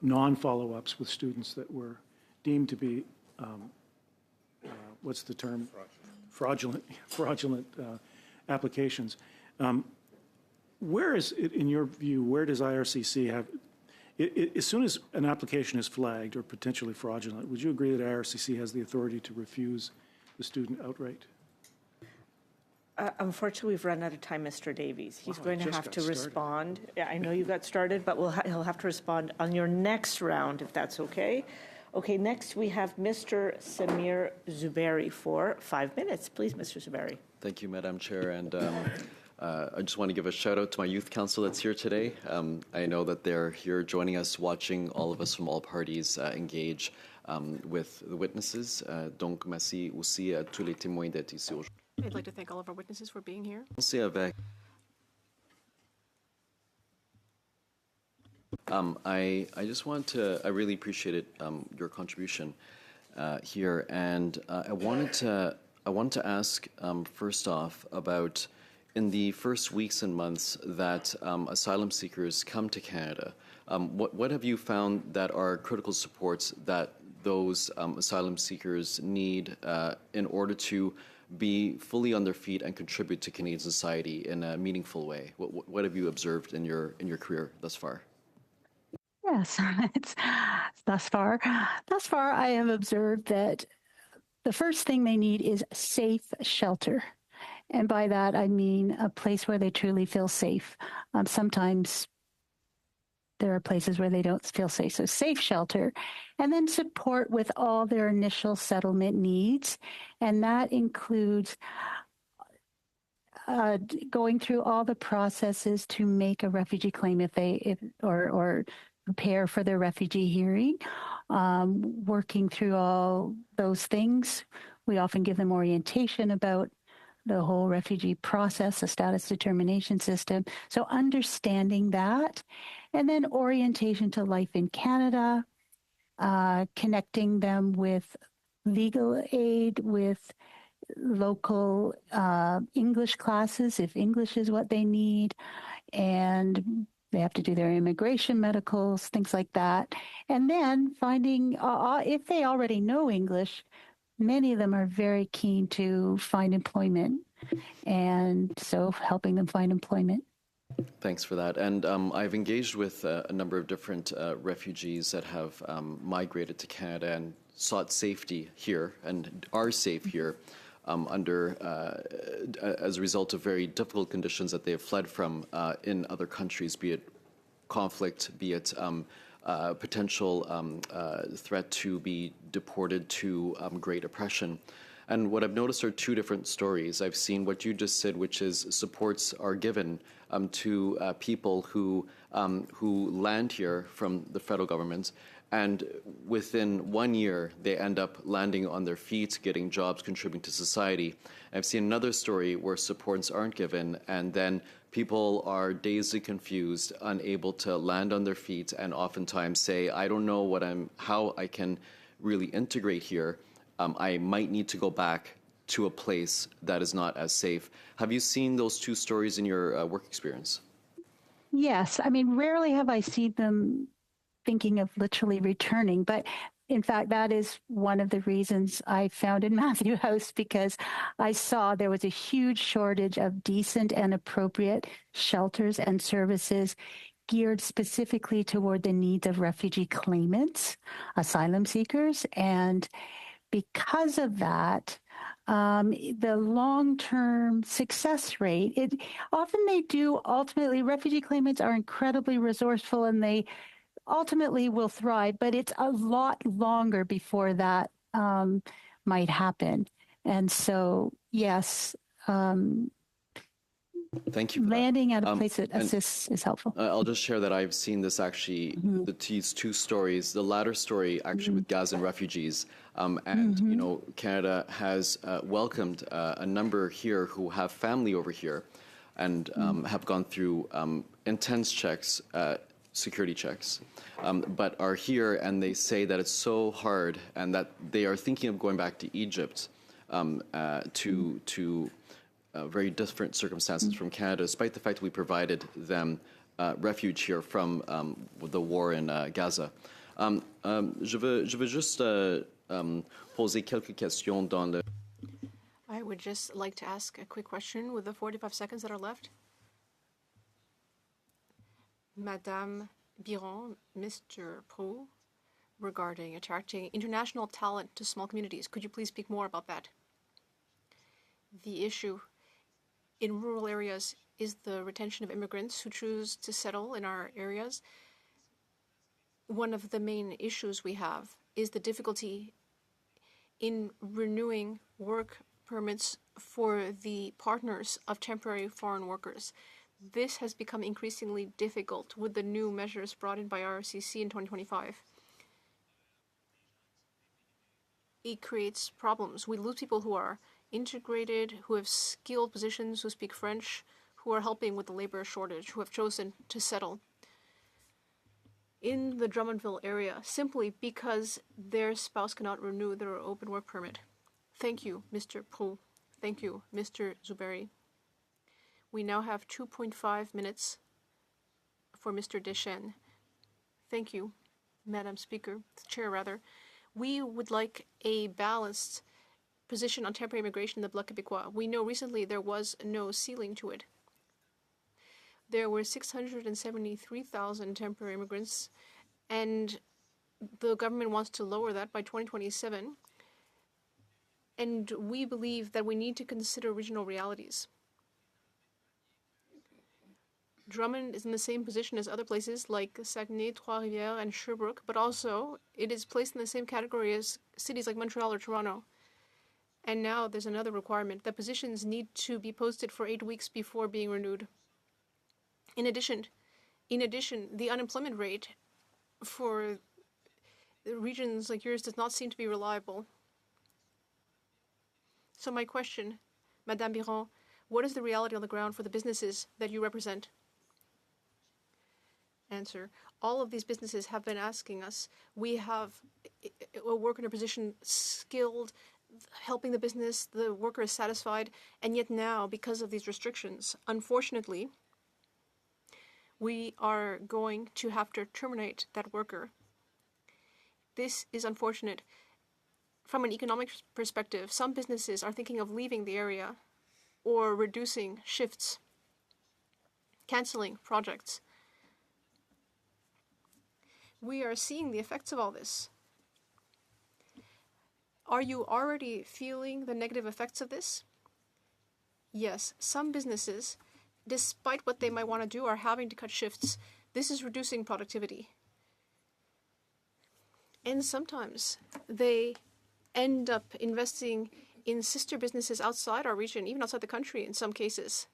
non-follow-ups with students that were deemed to be, what's the term? Fraudulent applications. Where is it, in your view, where does IRCC have, as soon as an application is flagged or potentially fraudulent, would you agree that IRCC has the authority to refuse the student outright? Unfortunately, we've run out of time, Mr. Davies. He's going to just have got to started. respond. Yeah, I know you got started, but he'll have to respond on your next round, if that's okay. Okay, next we have Mr. Samir Zuberi for 5 minutes. Please, Mr. Zuberi. Thank you, Madam Chair. And I just want to give a shout out to my youth council that's here today. I know that they're here joining us, watching all of us from all parties engage with the witnesses. Donc, merci aussi à tous les témoins d'être ici aujourd'hui. I'd like to thank all of our witnesses for being here. I just want to, I really appreciated your contribution here, and I wanted to ask first off about in the first weeks and months that asylum seekers come to Canada, what have you found that are critical supports that those asylum seekers need in order to be fully on their feet and contribute to Canadian society in a meaningful way? What have you observed in your career thus far? Yes, it's thus far. Thus far, I have observed that the first thing they need is safe shelter. And by that, I mean a place where they truly feel safe. Sometimes there are places where they don't feel safe. So safe shelter, and then support with all their initial settlement needs. And that includes going through all the processes to make a refugee claim or prepare for their refugee hearing, working through all those things. We often give them orientation about the whole refugee process, the status determination system. So understanding that, and then orientation to life in Canada, connecting them with legal aid, with local English classes, if English is what they need, and they have to do their immigration medicals, things like that. And then finding, if they already know English, many of them are very keen to find employment. And so helping them find employment. Thanks for that. And I've engaged with a number of different refugees that have migrated to Canada and sought safety here and are safe here as a result of very difficult conditions that they have fled from in other countries, be it conflict, be it potential threat to be deported to great oppression. And what I've noticed are two different stories. I've seen what you just said, which is supports are given to people who land here from the federal government, and within 1 year they end up landing on their feet, getting jobs, contributing to society. I've seen another story where supports aren't given, and then people are dazedly confused, unable to land on their feet, and oftentimes say, "I don't know how I can really integrate here. I might need to go back to a place that is not as safe." Have you seen those two stories in your work experience? Yes. I mean, rarely have I seen them thinking of literally returning, but in fact, that is one of the reasons I founded Matthew House, because I saw there was a huge shortage of decent and appropriate shelters and services geared specifically toward the needs of refugee claimants, asylum seekers. And because of that, the long-term success rate, ultimately, refugee claimants are incredibly resourceful and they ultimately will thrive, but it's a lot longer before that might happen. And so, yes, thank you. Landing at a place that assists is helpful. I'll just share that I've seen this actually, these two stories. The latter story actually with Gazan refugees, and you know, Canada has welcomed a number here who have family over here, and have gone through intense checks, security checks, but are here, and they say that it's so hard, and that they are thinking of going back to Egypt to very different circumstances from Canada, despite the fact that we provided them refuge here from the war in Gaza. Je veux juste poser quelques questions dans le... I would just like to ask a quick question with the 45 seconds that are left. Madame Biron, Mr. Proulx, regarding attracting international talent to small communities. Could you please speak more about that? The issue in rural areas is the retention of immigrants who choose to settle in our areas. One of the main issues we have is the difficulty in renewing work permits for the partners of temporary foreign workers. This has become increasingly difficult with the new measures brought in by RCC in 2025. It creates problems. We lose people who are integrated, who have skilled positions, who speak French, who are helping with the labor shortage, who have chosen to settle in the Drummondville area simply because their spouse cannot renew their open work permit. Thank you, Mr. Proulx. Thank you, Mr. Zuberi. We now have 2.5 minutes for Mr. Deschênes. Thank you, Madam Speaker, Chair rather. We would like a balanced position on temporary immigration in the Bloc Québécois. We know recently there was no ceiling to it. There were 673,000 temporary immigrants, and the government wants to lower that by 2027. And we believe that we need to consider regional realities. Drummond is in the same position as other places like Saguenay, Trois-Rivières, and Sherbrooke, but also it is placed in the same category as cities like Montreal or Toronto. And now there's another requirement that positions need to be posted for 8 weeks before being renewed. In addition, the unemployment rate for regions like yours does not seem to be reliable. So my question, Madame Biron, what is the reality on the ground for the businesses that you represent? Answer. All of these businesses have been asking us. We have a worker in a position skilled, helping the business, the worker is satisfied, and yet now, because of these restrictions, unfortunately, we are going to have to terminate that worker. This is unfortunate. From an economic perspective, some businesses are thinking of leaving the area or reducing shifts, canceling projects. We are seeing the effects of all this. Are you already feeling the negative effects of this? Yes, some businesses, despite what they might want to do, are having to cut shifts. This is reducing productivity. And sometimes they end up investing in sister businesses outside our region, even outside the country in some cases.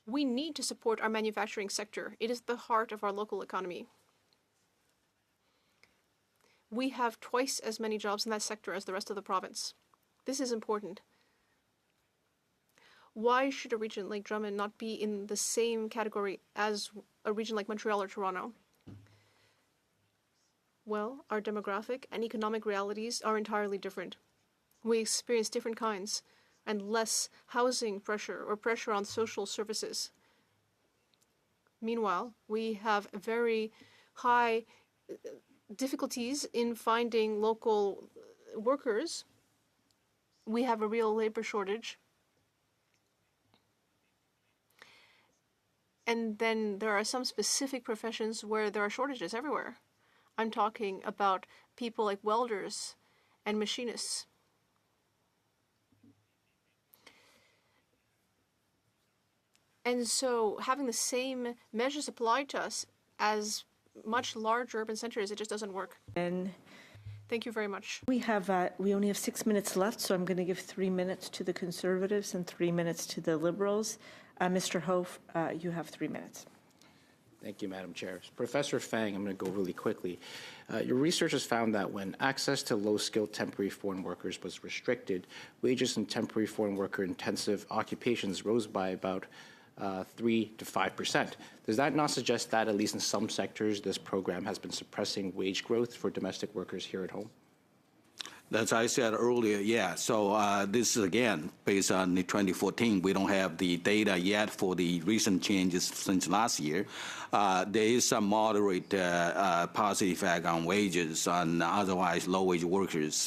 We need to support our manufacturing sector. It is the heart of our local economy. We have twice as many jobs in that sector as the rest of the province. This is important. Why should a region like Drummond not be in the same category as a region like Montreal or Toronto? Well, our demographic and economic realities are entirely different. We experience different kinds and less housing pressure or pressure on social services. Meanwhile, we have very high difficulties in finding local workers. We have a real labor shortage. And then there are some specific professions where there are shortages everywhere. I'm talking about people like welders and machinists. And so having the same measures applied to us as much larger urban centers, it just doesn't work. And thank you very much. we only have 6 minutes left, so I'm going to give 3 minutes to the Conservatives and 3 minutes to the Liberals. Mr. Hof, you have 3 minutes. Thank you, Madam Chair. Professor Fang, I'm going to go really quickly. Your research has found that when access to low-skilled temporary foreign workers was restricted, wages in temporary foreign worker-intensive occupations rose by about 3 to 5%. Does that not suggest that, at least in some sectors, this program has been suppressing wage growth for domestic workers here at home? As I said earlier, yeah. So this is, again, based on the 2014. We don't have the data yet for the recent changes since last year. There is some moderate positive effect on wages on otherwise low-wage workers,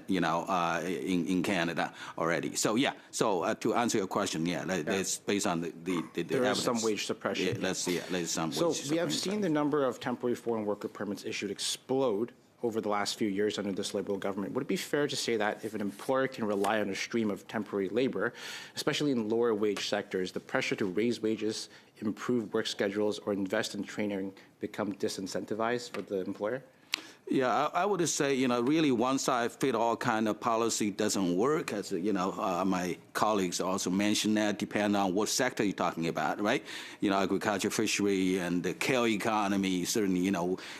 in Canada already. So, yeah. So to answer your question, yeah, that's based on the there evidence. is some wage suppression. Yeah, there's some wage So suppression. we have seen the number of temporary foreign worker permits issued explode over the last few years under this Liberal government. Would it be fair to say that if an employer can rely on a stream of temporary labor, especially in lower wage sectors, the pressure to raise wages, improve work schedules, or invest in training become disincentivized for the employer? Yeah, I would say, really one-size-fits-all kind of policy doesn't work. As my colleagues also mentioned that, depending on what sector you're talking about, right? Agriculture, fishery, and the care economy certainly,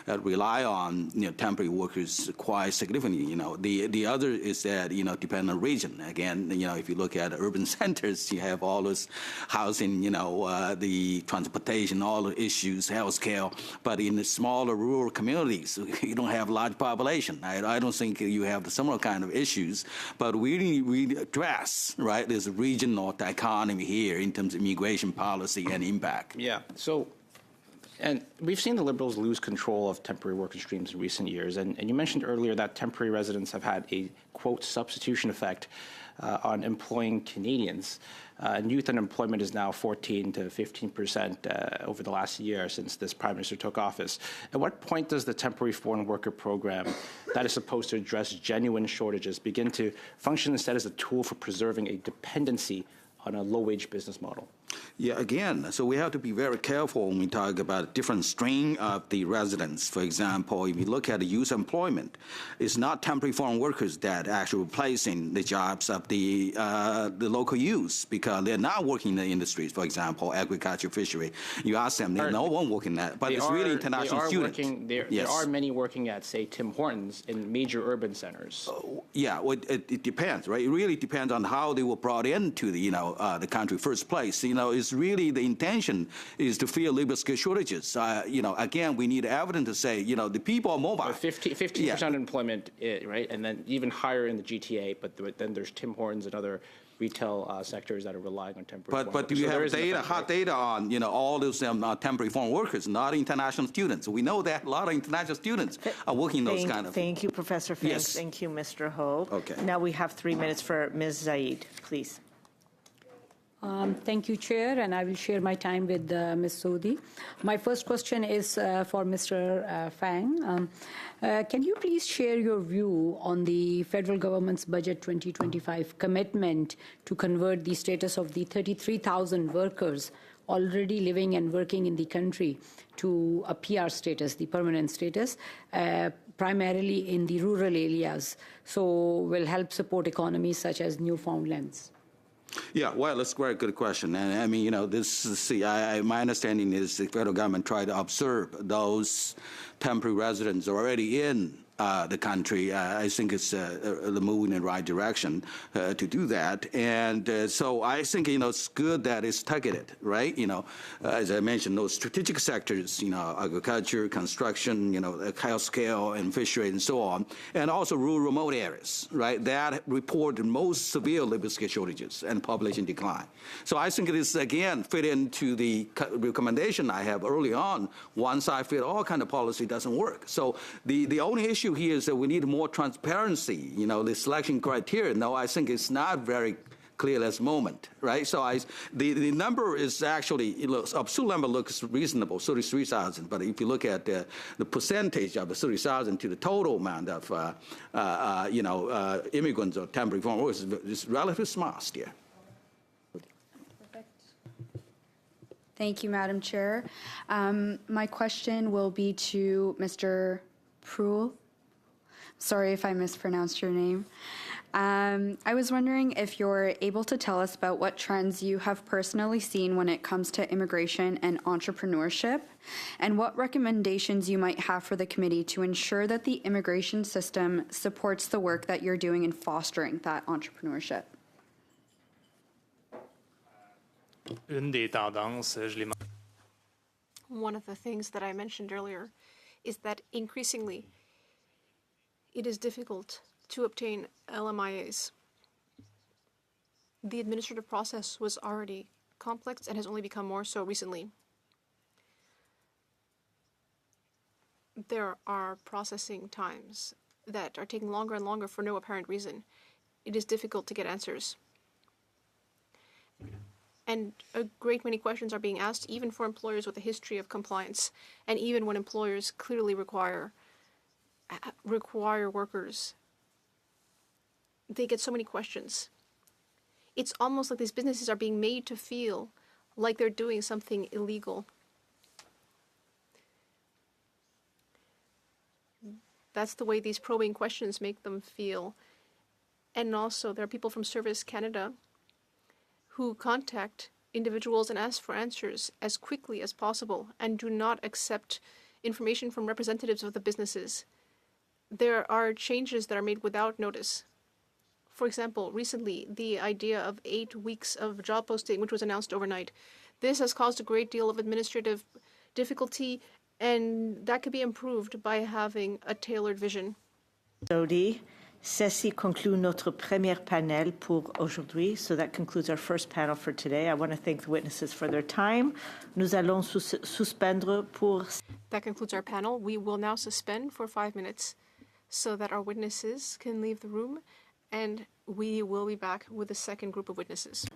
rely on temporary workers quite significantly. The other is that depending on region. Again, if you look at urban centers, you have all this housing, the transportation, all the issues, healthcare. But in the smaller rural communities, you don't have large population. I don't think you have the similar kind of issues, but we address, right, this regional dichotomy here in terms of immigration policy and impact. Yeah. So And we've seen the Liberals lose control of temporary worker streams in recent years. And you mentioned earlier that temporary residents have had a, quote, substitution effect on employing Canadians. And youth unemployment is now 14 to 15% over the last year since this Prime Minister took office. At what point does the temporary foreign worker program that is supposed to address genuine shortages begin to function instead as a tool for preserving a dependency on a low-wage business model? Yeah, again, so we have to be very careful when we talk about different strain of the residents. For example, if you look at the youth employment, it's not temporary foreign workers that actually replacing the jobs of the local youth because they're not working in the industries. For example, agriculture, fishery. You ask them, there's no one working that, but it's really international students. There are many working at, say, Tim Hortons in major urban centers. Yeah, well, it depends, right? It really depends on how they were brought into the the country first place. It's really the intention is to fill labor skill shortages. Again, we need evidence to say, the people are mobile. 15% unemployment, right? And then even higher in the GTA, but then there's Tim Hortons and other retail sectors that are relying on temporary foreign But do you have data, hot data on, all those temporary foreign workers, not international students? We know that a lot of international students are working those kind of. Thank you, Professor Fang. Yes. Thank you, Mr. Ho. Okay. Now we have 3 minutes for Ms. Zaid, please. Thank you, Chair, and I will share my time with Ms. Sodhi. My first question is for Mr. Fang. Can you please share your view on the federal government's Budget 2025 commitment to convert the status of the 33,000 workers already living and working in the country to a PR status, the permanent status, primarily in the rural areas, so will help support economies such as Newfoundland's? Yeah, well, that's a very good question. And I mean, my understanding is the federal government tried to observe those temporary residents already in the country. I think it's the move in the right direction to do that. And so I think, it's good that it's targeted, right? As I mentioned, those strategic sectors, agriculture, construction, healthcare and fishery and so on, and also rural remote areas, right, that report the most severe labor skill shortages and population decline. So I think it is, again, fit into the recommendation I have early on. One size fit all kind of policy doesn't work. So the only issue here is that we need more transparency, the selection criteria. No, I think it's not very clear at this moment, right? So the number is actually, absolute number looks reasonable, 33,000. But if you look at the percentage of the 30,000 to the total amount of, immigrants or temporary foreign workers, it's relatively small still. Thank you, Madam Chair. My question will be to Mr. Proulx. Sorry if I mispronounced your name. I was wondering if you're able to tell us about what trends you have personally seen when it comes to immigration and entrepreneurship, and what recommendations you might have for the committee to ensure that the immigration system supports the work that you're doing in fostering that entrepreneurship. One of the things that I mentioned earlier is that increasingly it is difficult to obtain LMIAs. The administrative process was already complex and has only become more so recently. There are processing times that are taking longer and longer for no apparent reason. It is difficult to get answers. And a great many questions are being asked, even for employers with a history of compliance, and even when employers clearly require workers. They get so many questions. It's almost like these businesses are being made to feel like they're doing something illegal. That's the way these probing questions make them feel. And also, there are people from Service Canada who contact individuals and ask for answers as quickly as possible and do not accept information from representatives of the businesses. There are changes that are made without notice. For example, recently, the idea of 8 weeks of job posting, which was announced overnight, this has caused a great deal of administrative difficulty, and that could be improved by having a tailored vision. Sodhi, Ceci conclut notre premier panel pour aujourd'hui. So that concludes our first panel for today. I want to thank the witnesses for their time. Nous allons suspendre pour... That concludes our panel. We will now suspend for 5 minutes so that our witnesses can leave the room, and we will be back with the second group of witnesses.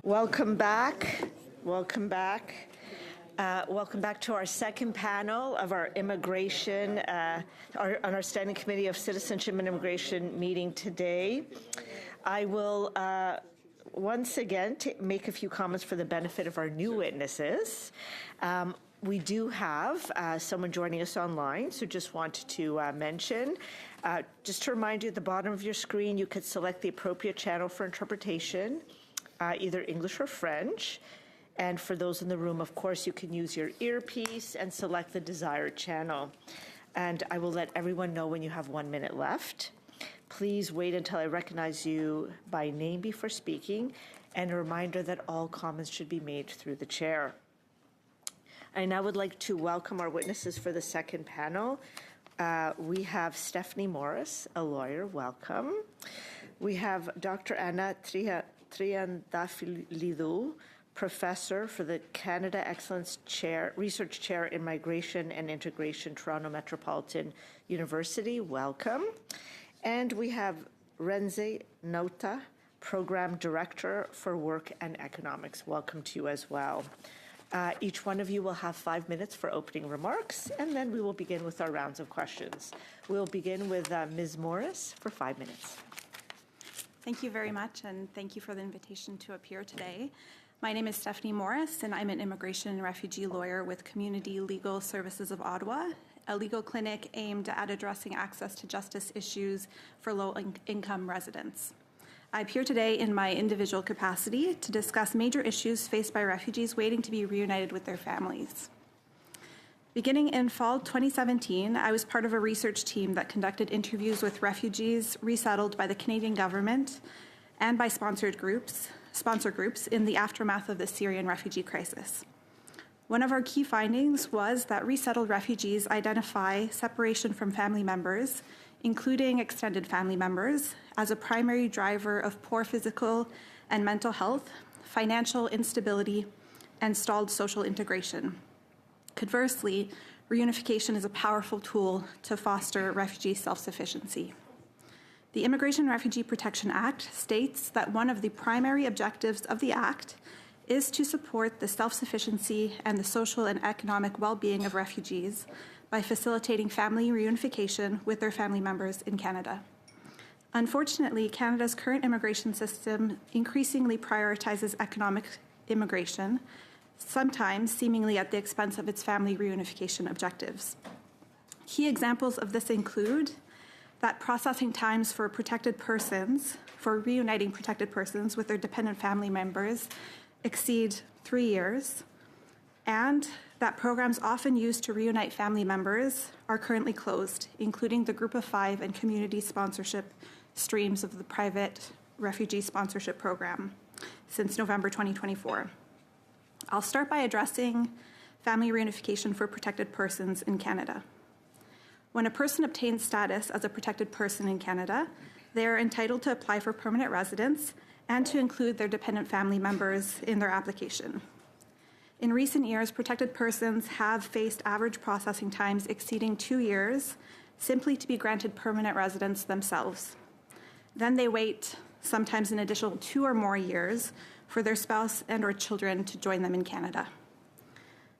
Welcome back. Welcome back. Welcome back to our second panel of our immigration, on our Standing Committee of Citizenship and Immigration meeting today. I will once again make a few comments for the benefit of our new witnesses. We do have someone joining us online, so just wanted to mention. Just to remind you, at the bottom of your screen, you could select the appropriate channel for interpretation, either English or French. And for those in the room, of course, you can use your earpiece and select the desired channel. And I will let everyone know when you have 1 minute left. Please wait until I recognize you by name before speaking, and a reminder that all comments should be made through the chair. I now would like to welcome our witnesses for the second panel. We have Stephanie Morris, a lawyer. Welcome. We have Dr. Anna Triandafilidou, Professor for the Canada Excellence Chair, Research Chair in Migration and Integration, Toronto Metropolitan University. Welcome. And we have Renze Nota, Program Director for Work and Economics. Welcome to you as well. Each one of you will have 5 minutes for opening remarks, and then we will begin with our rounds of questions. We'll begin with Ms. Morris for 5 minutes. Thank you very much, and thank you for the invitation to appear today. My name is Stephanie Morris, and I'm an immigration and refugee lawyer with Community Legal Services of Ottawa, a legal clinic aimed at addressing access to justice issues for low-income residents. I appear today in my individual capacity to discuss major issues faced by refugees waiting to be reunited with their families. Beginning in fall 2017, I was part of a research team that conducted interviews with refugees resettled by the Canadian government and by sponsor groups in the aftermath of the Syrian refugee crisis. One of our key findings was that resettled refugees identify separation from family members, including extended family members, as a primary driver of poor physical and mental health, financial instability, and stalled social integration. Conversely, reunification is a powerful tool to foster refugee self-sufficiency. The Immigration and Refugee Protection Act states that one of the primary objectives of the Act is to support the self-sufficiency and the social and economic well-being of refugees by facilitating family reunification with their family members in Canada. Unfortunately, Canada's current immigration system increasingly prioritizes economic immigration, sometimes seemingly at the expense of its family reunification objectives. Key examples of this include that processing times for reuniting protected persons with their dependent family members exceed 3 years, and that programs often used to reunite family members are currently closed, including the Group of Five and community sponsorship streams of the private refugee sponsorship program since November 2024. I'll start by addressing family reunification for protected persons in Canada. When a person obtains status as a protected person in Canada, they are entitled to apply for permanent residence and to include their dependent family members in their application. In recent years, protected persons have faced average processing times exceeding 2 years simply to be granted permanent residence themselves. Then they wait, sometimes an additional 2 or more years, for their spouse and or children to join them in Canada.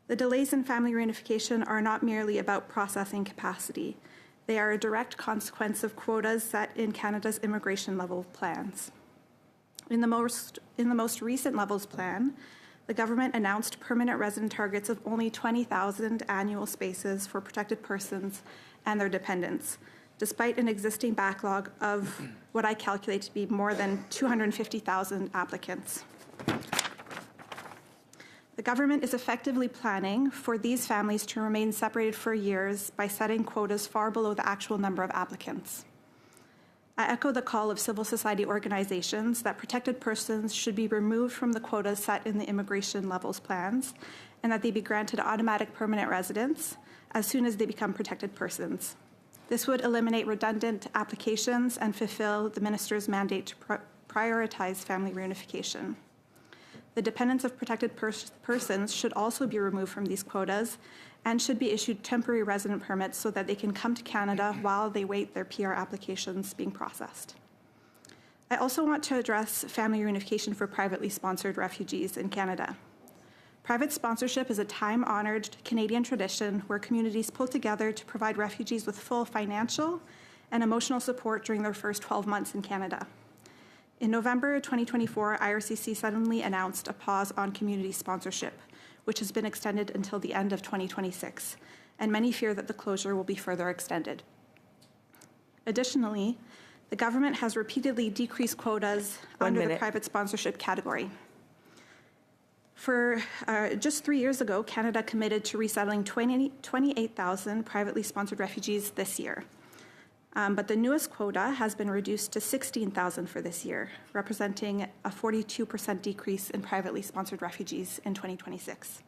The delays in family reunification are not merely about processing capacity. They are a direct consequence of quotas set in Canada's immigration level plans. In the most recent levels plan, the government announced permanent resident targets of only 20,000 annual spaces for protected persons and their dependents, despite an existing backlog of what I calculate to be more than 250,000 applicants. The government is effectively planning for these families to remain separated for years by setting quotas far below the actual number of applicants. I echo the call of civil society organizations that protected persons should be removed from the quotas set in the immigration levels plans and that they be granted automatic permanent residence as soon as they become protected persons. This would eliminate redundant applications and fulfill the minister's mandate to prioritize family reunification. The dependents of protected persons should also be removed from these quotas and should be issued temporary resident permits so that they can come to Canada while they wait their PR applications being processed. I also want to address family reunification for privately sponsored refugees in Canada. Private sponsorship is a time-honored Canadian tradition where communities pull together to provide refugees with full financial and emotional support during their first 12 months in Canada. In November 2024, IRCC suddenly announced a pause on community sponsorship, which has been extended until the end of 2026, and many fear that the closure will be further extended. Additionally, the government has repeatedly decreased quotas under the private sponsorship category. For just 3 years ago, Canada committed to resettling 28,000 privately sponsored refugees this year. But the newest quota has been reduced to 16,000 for this year, representing a 42% decrease in privately sponsored refugees in 2026.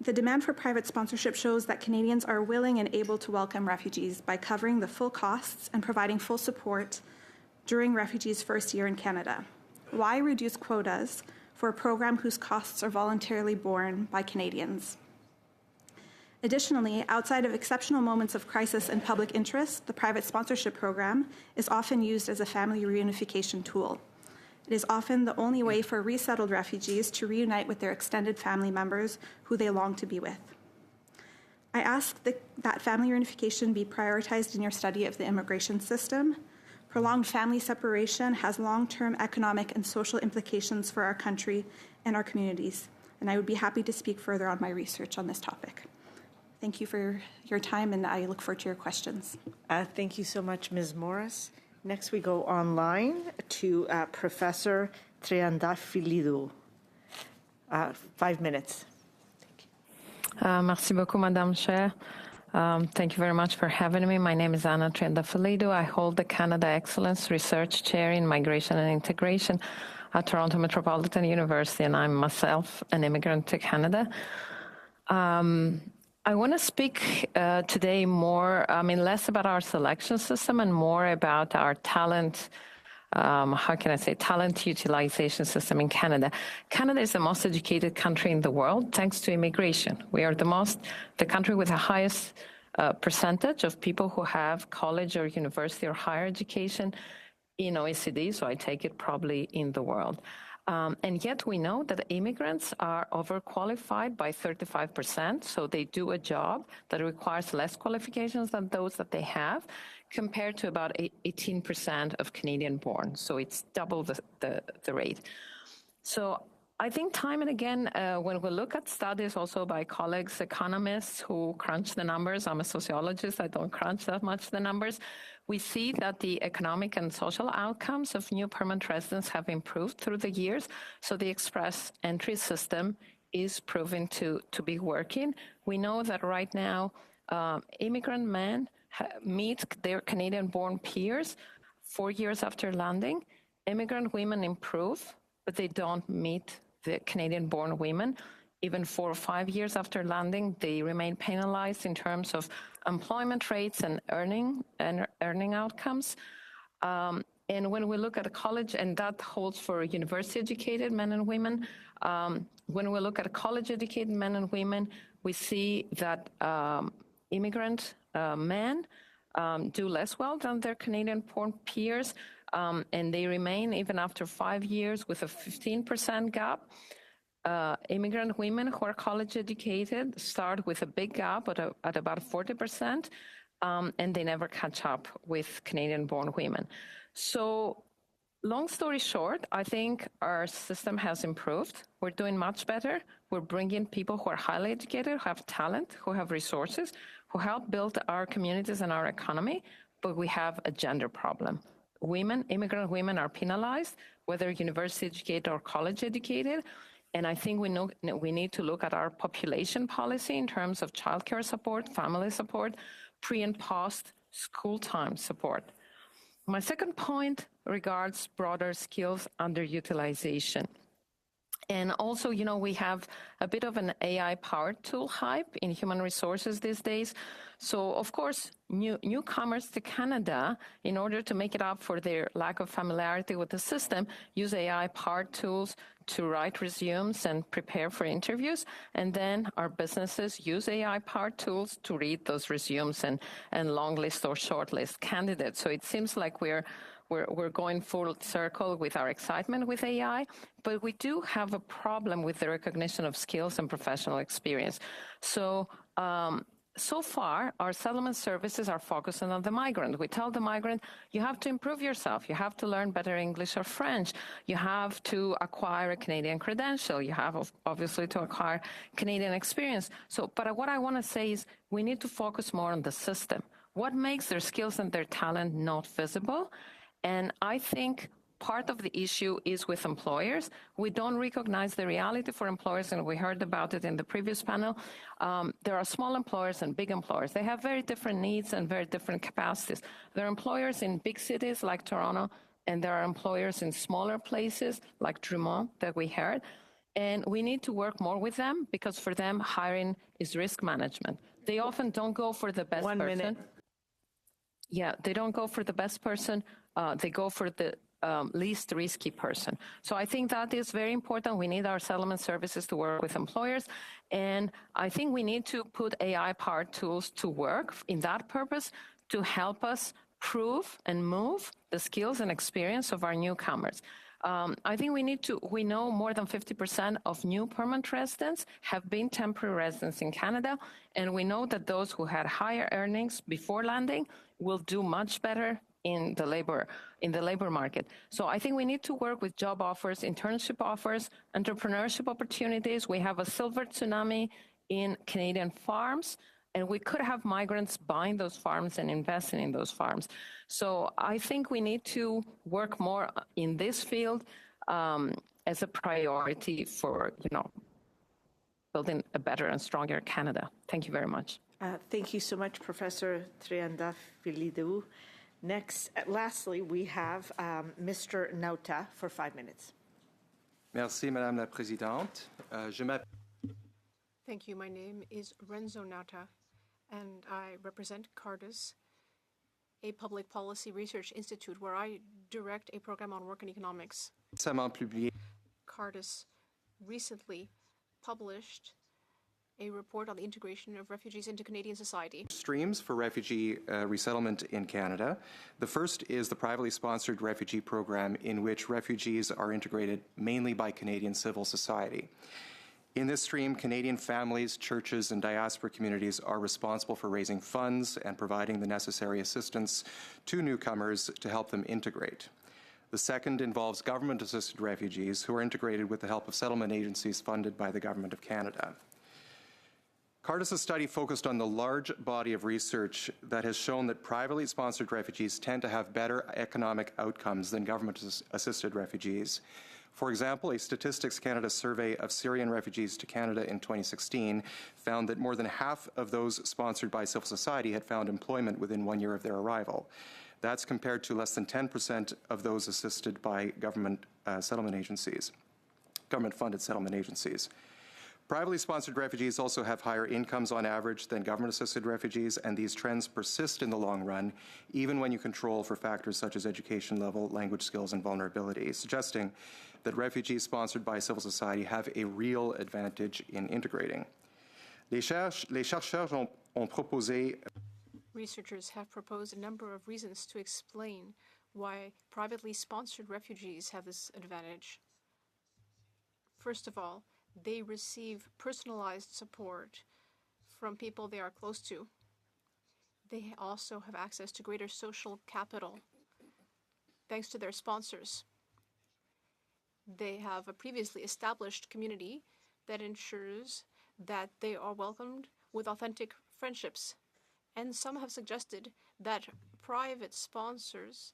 The demand for private sponsorship shows that Canadians are willing and able to welcome refugees by covering the full costs and providing full support during refugees' first year in Canada. Why reduce quotas for a program whose costs are voluntarily borne by Canadians? Additionally, outside of exceptional moments of crisis and public interest, the private sponsorship program is often used as a family reunification tool. It is often the only way for resettled refugees to reunite with their extended family members who they long to be with. I ask that family reunification be prioritized in your study of the immigration system. Prolonged family separation has long-term economic and social implications for our country and our communities, and I would be happy to speak further on my research on this topic. Thank you for your time, and I look forward to your questions. Thank you so much, Ms. Morris. Next, we go online to Professor Triandafilidou. 5 minutes. Merci beaucoup, Madame Chair. Thank you very much for having me. My name is Anna Triandafilidou. I hold the Canada Excellence Research Chair in Migration and Integration at Toronto Metropolitan University, and I'm myself an immigrant to Canada. I want to speak today less about our selection system and more about our talent, talent utilization system in Canada. Canada is the most educated country in the world thanks to immigration. We are the country with the highest percentage of people who have college or university or higher education in OECD, so I take it probably in the world. And yet we know that immigrants are overqualified by 35%, so they do a job that requires less qualifications than those that they have, compared to about 18% of Canadian born. So it's double the rate. So I think time and again, when we look at studies also by colleagues, economists who crunch the numbers, I'm a sociologist, I don't crunch that much the numbers, we see that the economic and social outcomes of new permanent residents have improved through the years. So the express entry system is proven to be working. We know that right now, immigrant men meet their Canadian-born peers 4 years after landing. Immigrant women improve, but they don't meet the Canadian-born women even 4 or 5 years after landing, they remain penalized in terms of employment rates and earning outcomes. And when we look at college, and that holds for university-educated men and women, when we look at college-educated men and women, we see that immigrant men do less well than their Canadian-born peers, and they remain, even after 5 years, with a 15% gap. Immigrant women who are college-educated start with a big gap at about 40%, and they never catch up with Canadian-born women. So, long story short, I think our system has improved. We're doing much better. We're bringing people who are highly educated, who have talent, who have resources, who help build our communities and our economy, but we have a gender problem. Women, immigrant women, are penalized, whether university educated or college educated. And I think we need to look at our population policy in terms of childcare support, family support, pre and post school time support. My second point regards broader skills underutilization. And also, we have a bit of an AI-powered tool hype in human resources these days. So, of course, newcomers to Canada, in order to make it up for their lack of familiarity with the system, use AI-powered tools to write resumes and prepare for interviews. And then our businesses use AI-powered tools to read those resumes and long list or short list candidates. So it seems like we're going full circle with our excitement with AI, but we do have a problem with the recognition of skills and professional experience. So, so far, our settlement services are focusing on the migrant. We tell the migrant, you have to improve yourself. You have to learn better English or French. You have to acquire a Canadian credential. You have, obviously, to acquire Canadian experience. So, but what I want to say is we need to focus more on the system. What makes their skills and their talent not visible? And I think part of the issue is with employers. We don't recognize the reality for employers, and we heard about it in the previous panel. There are small employers and big employers. They have very different needs and very different capacities. There are employers in big cities like Toronto, and there are employers in smaller places like Drummond that we heard. And we need to work more with them, because for them, hiring is risk management. They often don't go for the best person. 1 minute. Yeah, they don't go for the best person. They go for the least risky person. So I think that is very important. We need our settlement services to work with employers. And I think we need to put AI-powered tools to work in that purpose to help us prove and move the skills and experience of our newcomers. I think we know more than 50% of new permanent residents have been temporary residents in Canada. And we know that those who had higher earnings before landing will do much better in the labor market. So I think we need to work with job offers, internship offers, entrepreneurship opportunities. We have a silver tsunami in Canadian farms, and we could have migrants buying those farms and investing in those farms. So I think we need to work more in this field as a priority for, building a better and stronger Canada. Thank you very much. Thank you so much, Professor Triandafilidou. Next, lastly, we have Mr. Nauta for 5 minutes. Merci, Madame la Présidente. Thank you. My name is Renzo Nauta, and I represent Cardus, a public policy research institute where I direct a program on work and economics. Cardus recently published a report on the integration of refugees into Canadian society. Streams for refugee resettlement in Canada. The first is the privately sponsored refugee program, in which refugees are integrated mainly by Canadian civil society. In this stream, Canadian families, churches, and diaspora communities are responsible for raising funds and providing the necessary assistance to newcomers to help them integrate. The second involves government-assisted refugees who are integrated with the help of settlement agencies funded by the Government of Canada. Cardus' study focused on the large body of research that has shown that privately sponsored refugees tend to have better economic outcomes than government-assisted refugees. For example, a Statistics Canada survey of Syrian refugees to Canada in 2016 found that more than half of those sponsored by civil society had found employment within 1 year of their arrival. That's compared to less than 10% of those assisted by government settlement agencies, government-funded settlement agencies. Privately sponsored refugees also have higher incomes on average than government-assisted refugees, and these trends persist in the long run, even when you control for factors such as education level, language skills, and vulnerability, suggesting that refugees sponsored by civil society have a real advantage in integrating. Les chercheurs ont proposé. Researchers have proposed a number of reasons to explain why privately sponsored refugees have this advantage. First of all, they receive personalized support from people they are close to. They also have access to greater social capital thanks to their sponsors. They have a previously established community that ensures that they are welcomed with authentic friendships. And some have suggested that private sponsorships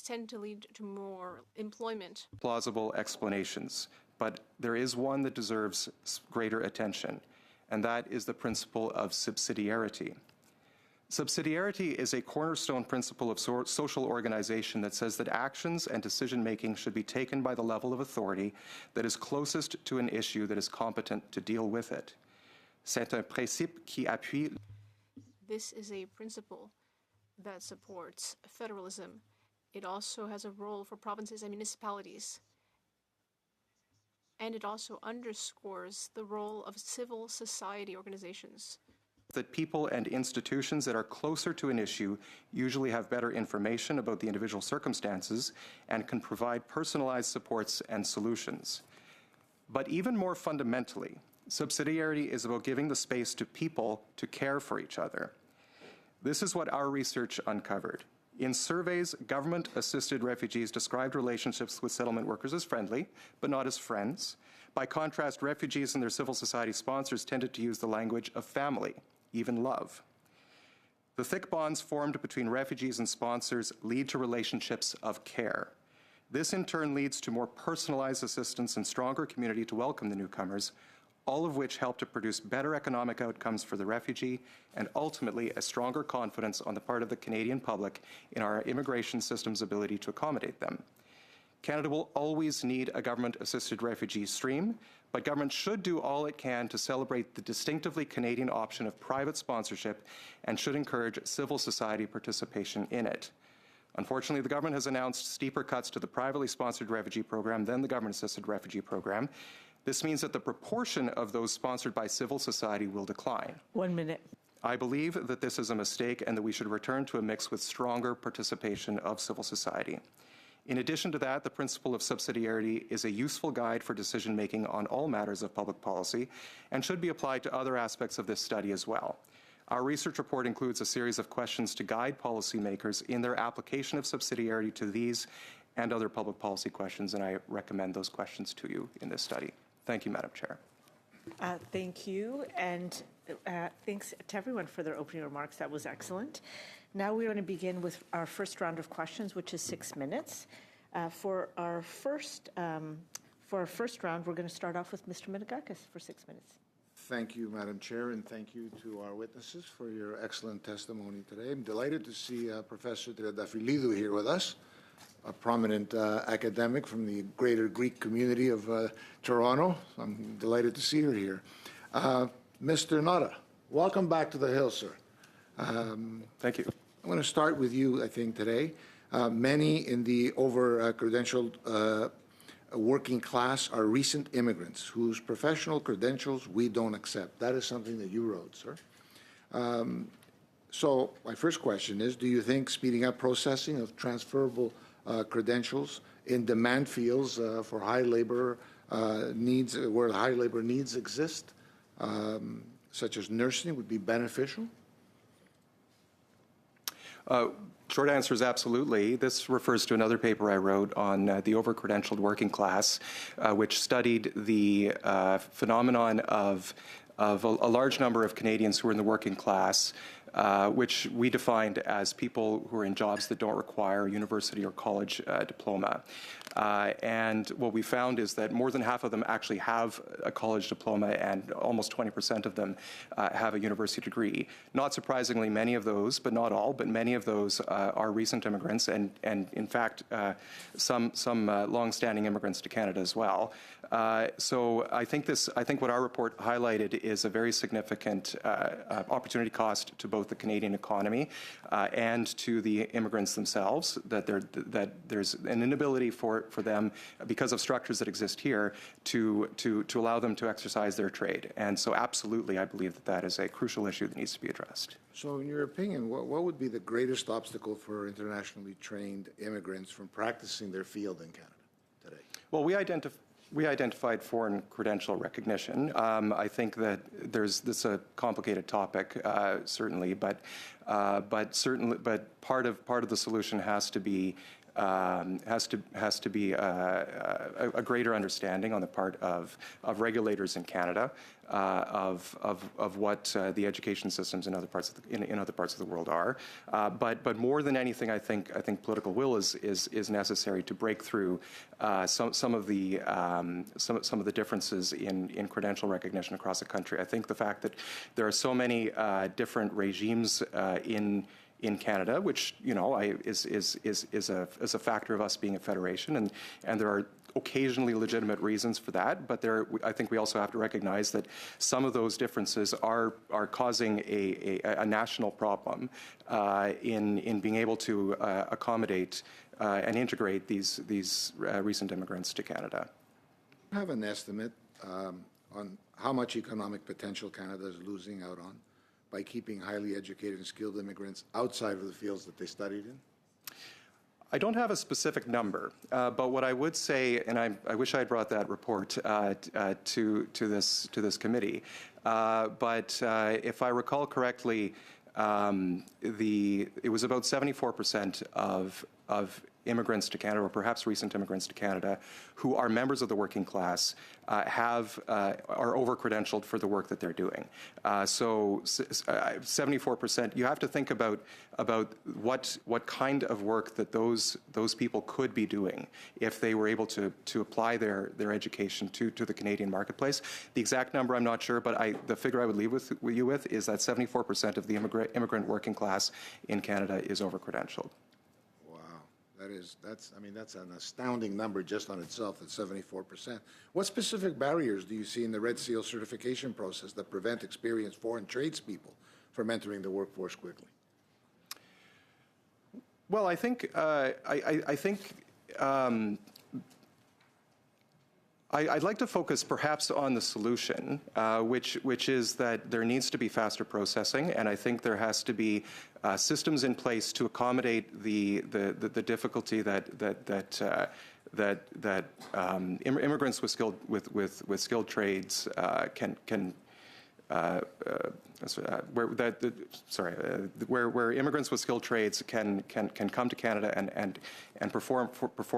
tend to lead to more employment. Plausible explanations, but there is one that deserves greater attention, and that is the principle of subsidiarity. Subsidiarity is a cornerstone principle of social organization that says that actions and decision-making should be taken by the level of authority that is closest to an issue that is competent to deal with it. C'est un principe qui appuie. This is a principle that supports federalism. It also has a role for provinces and municipalities. And it also underscores the role of civil society organizations. That people and institutions that are closer to an issue usually have better information about the individual circumstances and can provide personalized supports and solutions. But even more fundamentally, subsidiarity is about giving the space to people to care for each other. This is what our research uncovered. In surveys, government-assisted refugees described relationships with settlement workers as friendly, but not as friends. By contrast, refugees and their civil society sponsors tended to use the language of family, even love. The thick bonds formed between refugees and sponsors lead to relationships of care. This in turn leads to more personalized assistance and stronger community to welcome the newcomers, all of which help to produce better economic outcomes for the refugee and ultimately a stronger confidence on the part of the Canadian public in our immigration system's ability to accommodate them. Canada will always need a government-assisted refugee stream, but government should do all it can to celebrate the distinctively Canadian option of private sponsorship and should encourage civil society participation in it. Unfortunately, the government has announced steeper cuts to the privately sponsored refugee program than the government-assisted refugee program. This means that the proportion of those sponsored by civil society will decline. 1 minute. I believe that this is a mistake and that we should return to a mix with stronger participation of civil society. In addition to that, the principle of subsidiarity is a useful guide for decision-making on all matters of public policy and should be applied to other aspects of this study as well. Our research report includes a series of questions to guide policymakers in their application of subsidiarity to these and other public policy questions, and I recommend those questions to you in this study. Thank you, Madam Chair. Thank you, and thanks to everyone for their opening remarks. That was excellent. Now we're going to begin with our first round of questions, which is 6 minutes. For our first round, we're going to start off with Mr. Menegakis for 6 minutes. Thank you, Madam Chair, and thank you to our witnesses for your excellent testimony today. I'm delighted to see Professor Triantafyllidu here with us, a prominent academic from the greater Greek community of Toronto. I'm delighted to see her here. Mr. Nara, welcome back to the Hill, sir. Thank you. I'm going to start with you, I think, today. Many in the over-credentialed working class are recent immigrants whose professional credentials we don't accept. That is something that you wrote, sir. So my first question is, do you think speeding up processing of transferable credentials in demand fields for high labor needs, where high labor needs exist, such as nursing, would be beneficial? Short answer is absolutely. This refers to another paper I wrote on the over-credentialed working class, which studied the phenomenon of a large number of Canadians who are in the working class which we defined as people who are in jobs that don't require a university or college diploma. And what we found is that more than half of them actually have a college diploma, and almost 20% of them have a university degree. Not surprisingly, many of those, but not all, but many of those are recent immigrants, and in fact, some long-standing immigrants to Canada as well. So I think what our report highlighted is a very significant opportunity cost to both the Canadian economy and to the immigrants themselves, that there's an inability for them, because of structures that exist here, to allow them to exercise their trade. And so absolutely, I believe that is a crucial issue that needs to be addressed. So in your opinion, what would be the greatest obstacle for internationally trained immigrants from practicing their field in Canada today? Well, we identified foreign credential recognition. I think that this is a complicated topic, certainly, but part of the solution has to be a greater understanding on the part of regulators in Canada of what the education systems in other parts of the world are. But more than anything, I think political will is necessary to break through some of the differences in credential recognition across the country. I think the fact that there are so many different regimes in Canada, which is a factor of us being a federation, and there are occasionally legitimate reasons for that, but I think we also have to recognize that some of those differences are causing a national problem in being able to accommodate and integrate these recent immigrants to Canada. Do you have an estimate on how much economic potential Canada is losing out on by keeping highly educated and skilled immigrants outside of the fields that they studied in? I don't have a specific number, but what I would say, and I wish I had brought that report to this committee, but if I recall correctly, it was about 74% of immigrants to Canada, or perhaps recent immigrants to Canada, who are members of the working class, are over-credentialed for the work that they're doing. So 74%, you have to think about what kind of work that those people could be doing if they were able to apply their education to the Canadian marketplace. The exact number I'm not sure, but the figure I would leave you with is that 74% of the immigrant working class in Canada is over-credentialed. That's an astounding number just on itself, at 74%. What specific barriers do you see in the Red Seal certification process that prevent experienced foreign tradespeople from entering the workforce quickly? Well, I think I'd like to focus perhaps on the solution, which is that there needs to be faster processing, and I think there has to be systems in place to accommodate the difficulty that immigrants with skilled trades can. Where immigrants with skilled trades can come to Canada and perform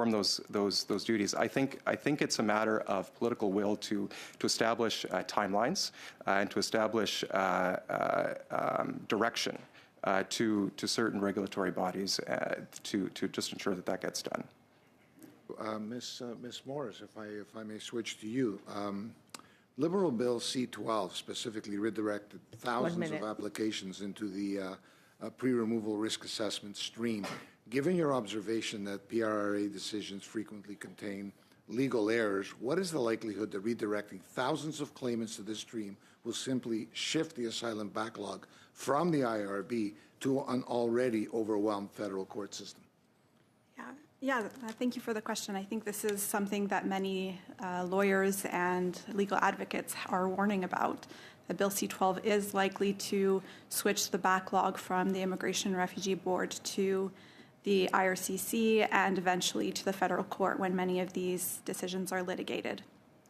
those duties. I think it's a matter of political will to establish timelines and to establish direction to certain regulatory bodies to just ensure that gets done. Ms. Morris, if I may switch to you. Liberal Bill C-12 specifically redirected thousands of applications into the pre-removal risk assessment stream. Given your observation that PRRA decisions frequently contain legal errors, what is the likelihood that redirecting thousands of claimants to this stream will simply shift the asylum backlog from the IRB to an already overwhelmed federal court system? Yeah, thank you for the question. I think this is something that many lawyers and legal advocates are warning about. The Bill C-12 is likely to switch the backlog from the Immigration and Refugee Board to the IRCC and eventually to the federal court when many of these decisions are litigated.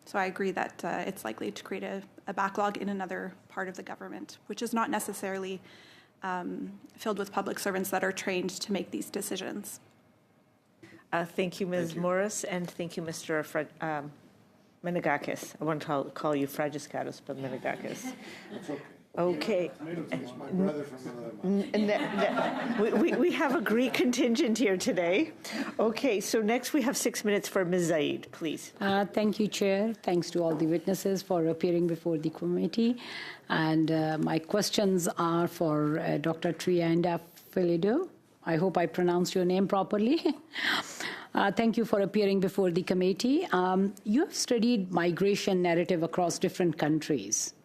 So I agree that it's likely to create a backlog in another part of the government, which is not necessarily filled with public servants that are trained to make these decisions. Thank you, Ms. Morris, and thank you, Mr. Menegakis. I want to call you Fragiskatos, but Menegakis. Okay. It's my brother from another mother. We have a Greek contingent here today. Okay, so next we have 6 minutes for Ms. Zaid, please. Thank you, Chair. Thanks to all the witnesses for appearing before the committee. And my questions are for Dr. Trianda Filido. I hope I pronounced your name properly. Thank you for appearing before the committee. You have studied migration narrative across different countries.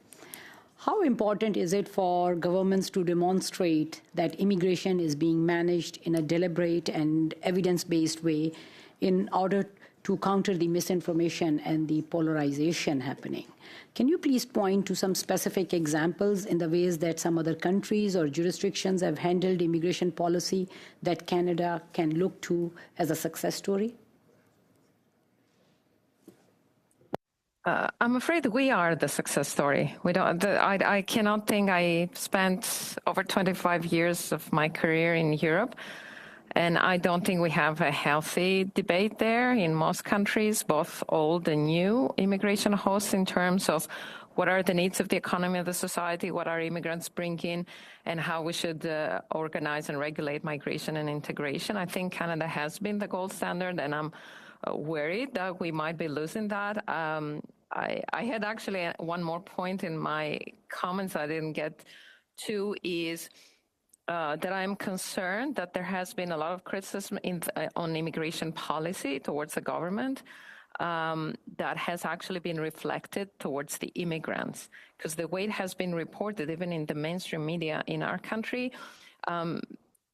How important is it for governments to demonstrate that immigration is being managed in a deliberate and evidence-based way in order to counter the misinformation and the polarization happening? Can you please point to some specific examples in the ways that some other countries or jurisdictions have handled immigration policy that Canada can look to as a success story? I'm afraid we are the success story. We don't. I cannot think. I spent over 25 years of my career in Europe, and I don't think we have a healthy debate there in most countries, both old and new immigration hosts, in terms of what are the needs of the economy of the society, what our immigrants bring in, and how we should organize and regulate migration and integration. I think Canada has been the gold standard, and I'm worried that we might be losing that. I had actually one more point in my comments I didn't get to is that I'm concerned that there has been a lot of criticism on immigration policy towards the government that has actually been reflected towards the immigrants. Because the way it has been reported, even in the mainstream media in our country,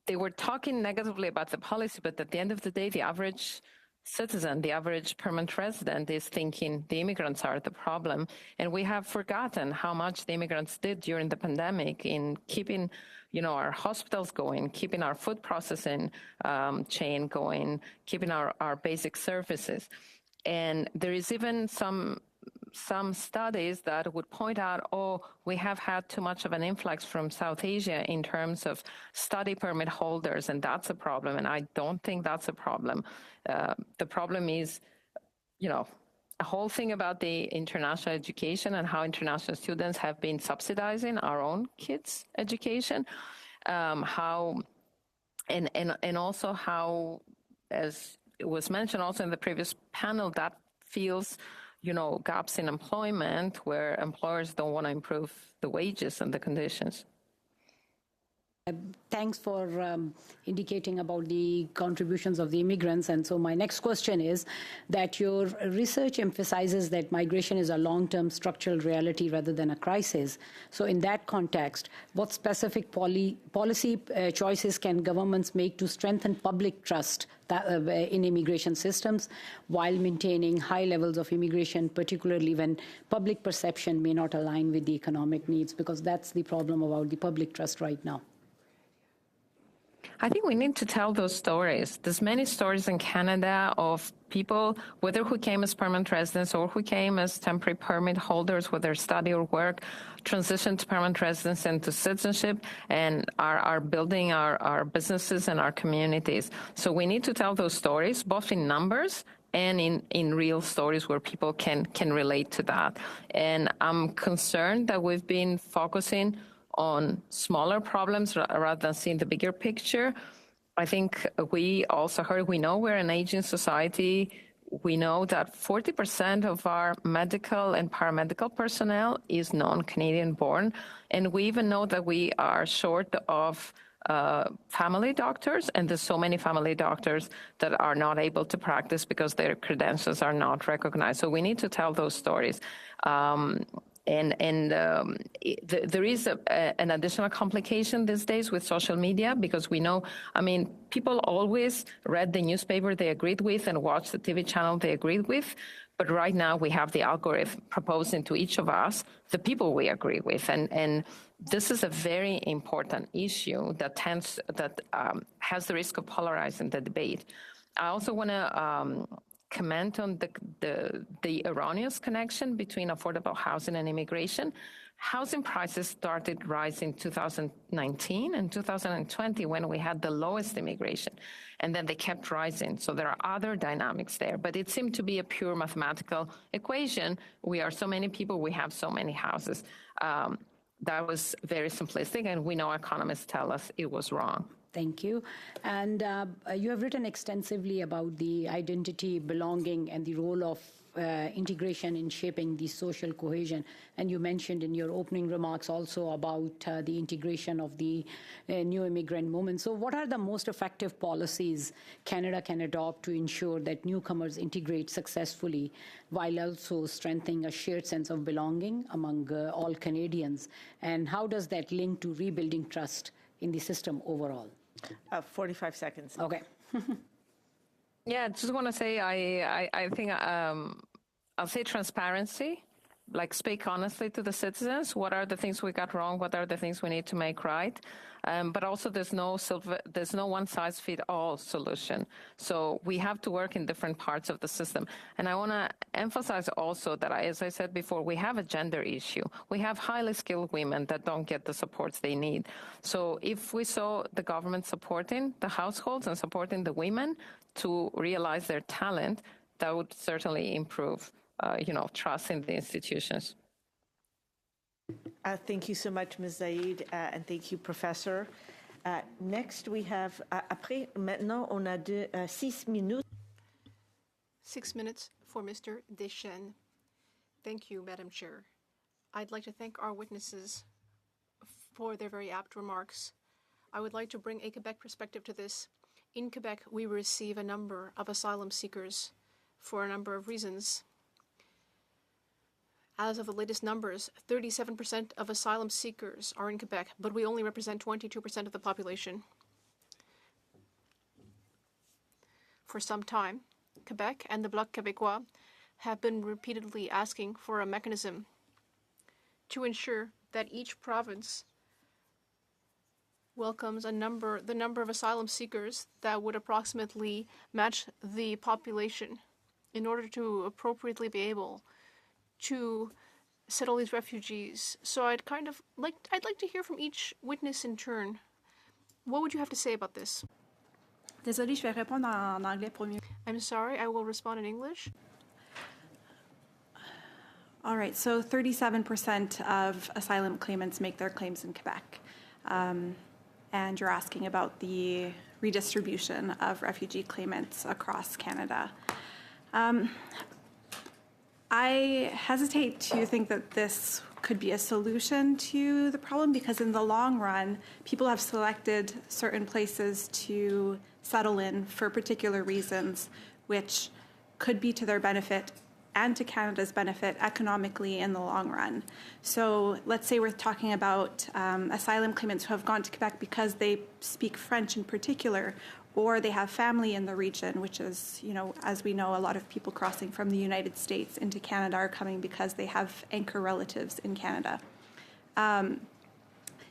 they were talking negatively about the policy, but at the end of the day, the average citizen, the average permanent resident, is thinking the immigrants are the problem. And we have forgotten how much the immigrants did during the pandemic in keeping, our hospitals going, keeping our food processing chain going, keeping our basic services. And there is even some studies that would point out, we have had too much of an influx from South Asia in terms of study permit holders, and that's a problem. And I don't think that's a problem. The problem is, a whole thing about the international education and how international students have been subsidizing our own kids' education, and also how, as it was mentioned also in the previous panel, that feels gaps in employment where employers don't want to improve the wages and the conditions. Thanks for indicating about the contributions of the immigrants. And so my next question is that your research emphasizes that migration is a long-term structural reality rather than a crisis. So in that context, what specific policy choices can governments make to strengthen public trust in immigration systems while maintaining high levels of immigration, particularly when public perception may not align with the economic needs? Because that's the problem about the public trust right now. I think we need to tell those stories. There's many stories in Canada of people, whether who came as permanent residents or who came as temporary permit holders, whether study or work, transitioned to permanent residence and to citizenship, and are building our businesses and our communities. So we need to tell those stories, both in numbers and in real stories where people can relate to that. And I'm concerned that we've been focusing on smaller problems rather than seeing the bigger picture. I think we also heard, we know we're an aging society. We know that 40% of our medical and paramedical personnel is non-Canadian born. And we even know that we are short of family doctors, and there's so many family doctors that are not able to practice because their credentials are not recognized. So we need to tell those stories. There is an additional complication these days with social media, because we know, people always read the newspaper they agreed with and watched the TV channel they agreed with. But right now we have the algorithm proposing to each of us the people we agree with. And this is a very important issue that has the risk of polarizing the debate. I also want to comment on the erroneous connection between affordable housing and immigration. Housing prices started rising in 2019 and 2020 when we had the lowest immigration, and then they kept rising. So there are other dynamics there, but it seemed to be a pure mathematical equation. We are so many people, we have so many houses. that was very simplistic, and we know economists tell us it was wrong. Thank you. And you have written extensively about the identity, belonging, and the role of integration in shaping the social cohesion. And you mentioned in your opening remarks also about the integration of the new immigrant movement. So what are the most effective policies Canada can adopt to ensure that newcomers integrate successfully while also strengthening a shared sense of belonging among all Canadians? And how does that link to rebuilding trust in the system overall? 45 seconds. Okay. Yeah, I just want to say I think I'll say transparency, like speak honestly to the citizens. What are the things we got wrong? What are the things we need to make right? But also there's no one-size-fits-all solution. So we have to work in different parts of the system. And I want to emphasize also that, as I said before, we have a gender issue. We have highly skilled women that don't get the supports they need. So if we saw the government supporting the households and supporting the women to realize their talent, that would certainly improve, trust in the institutions. Thank you so much, Ms. Zaid, and thank you, Professor. Next, we have, maintenant, on a 6 minutes. 6 minutes for Mr. Deschênes. Thank you, Madam Chair. I'd like to thank our witnesses for their very apt remarks. I would like to bring a Quebec perspective to this. In Quebec, we receive a number of asylum seekers for a number of reasons. As of the latest numbers, 37% of asylum seekers are in Quebec, but we only represent 22% of the population. For some time, Quebec and the Bloc Québécois have been repeatedly asking for a mechanism to ensure that each province welcomes the number of asylum seekers that would approximately match the population in order to appropriately be able to settle these refugees. So I'd like to hear from each witness in turn. What would you have to say about this? Désolée, je vais répondre en anglais pour mieux. I'm sorry, I will respond in English. All right, so 37% of asylum claimants make their claims in Quebec. And you're asking about the redistribution of refugee claimants across Canada. I hesitate to think that this could be a solution to the problem because in the long run, people have selected certain places to settle in for particular reasons, which could be to their benefit and to Canada's benefit economically in the long run. So let's say we're talking about asylum claimants who have gone to Quebec because they speak French in particular, or they have family in the region, which is, as we know, a lot of people crossing from the United States into Canada are coming because they have anchor relatives in Canada.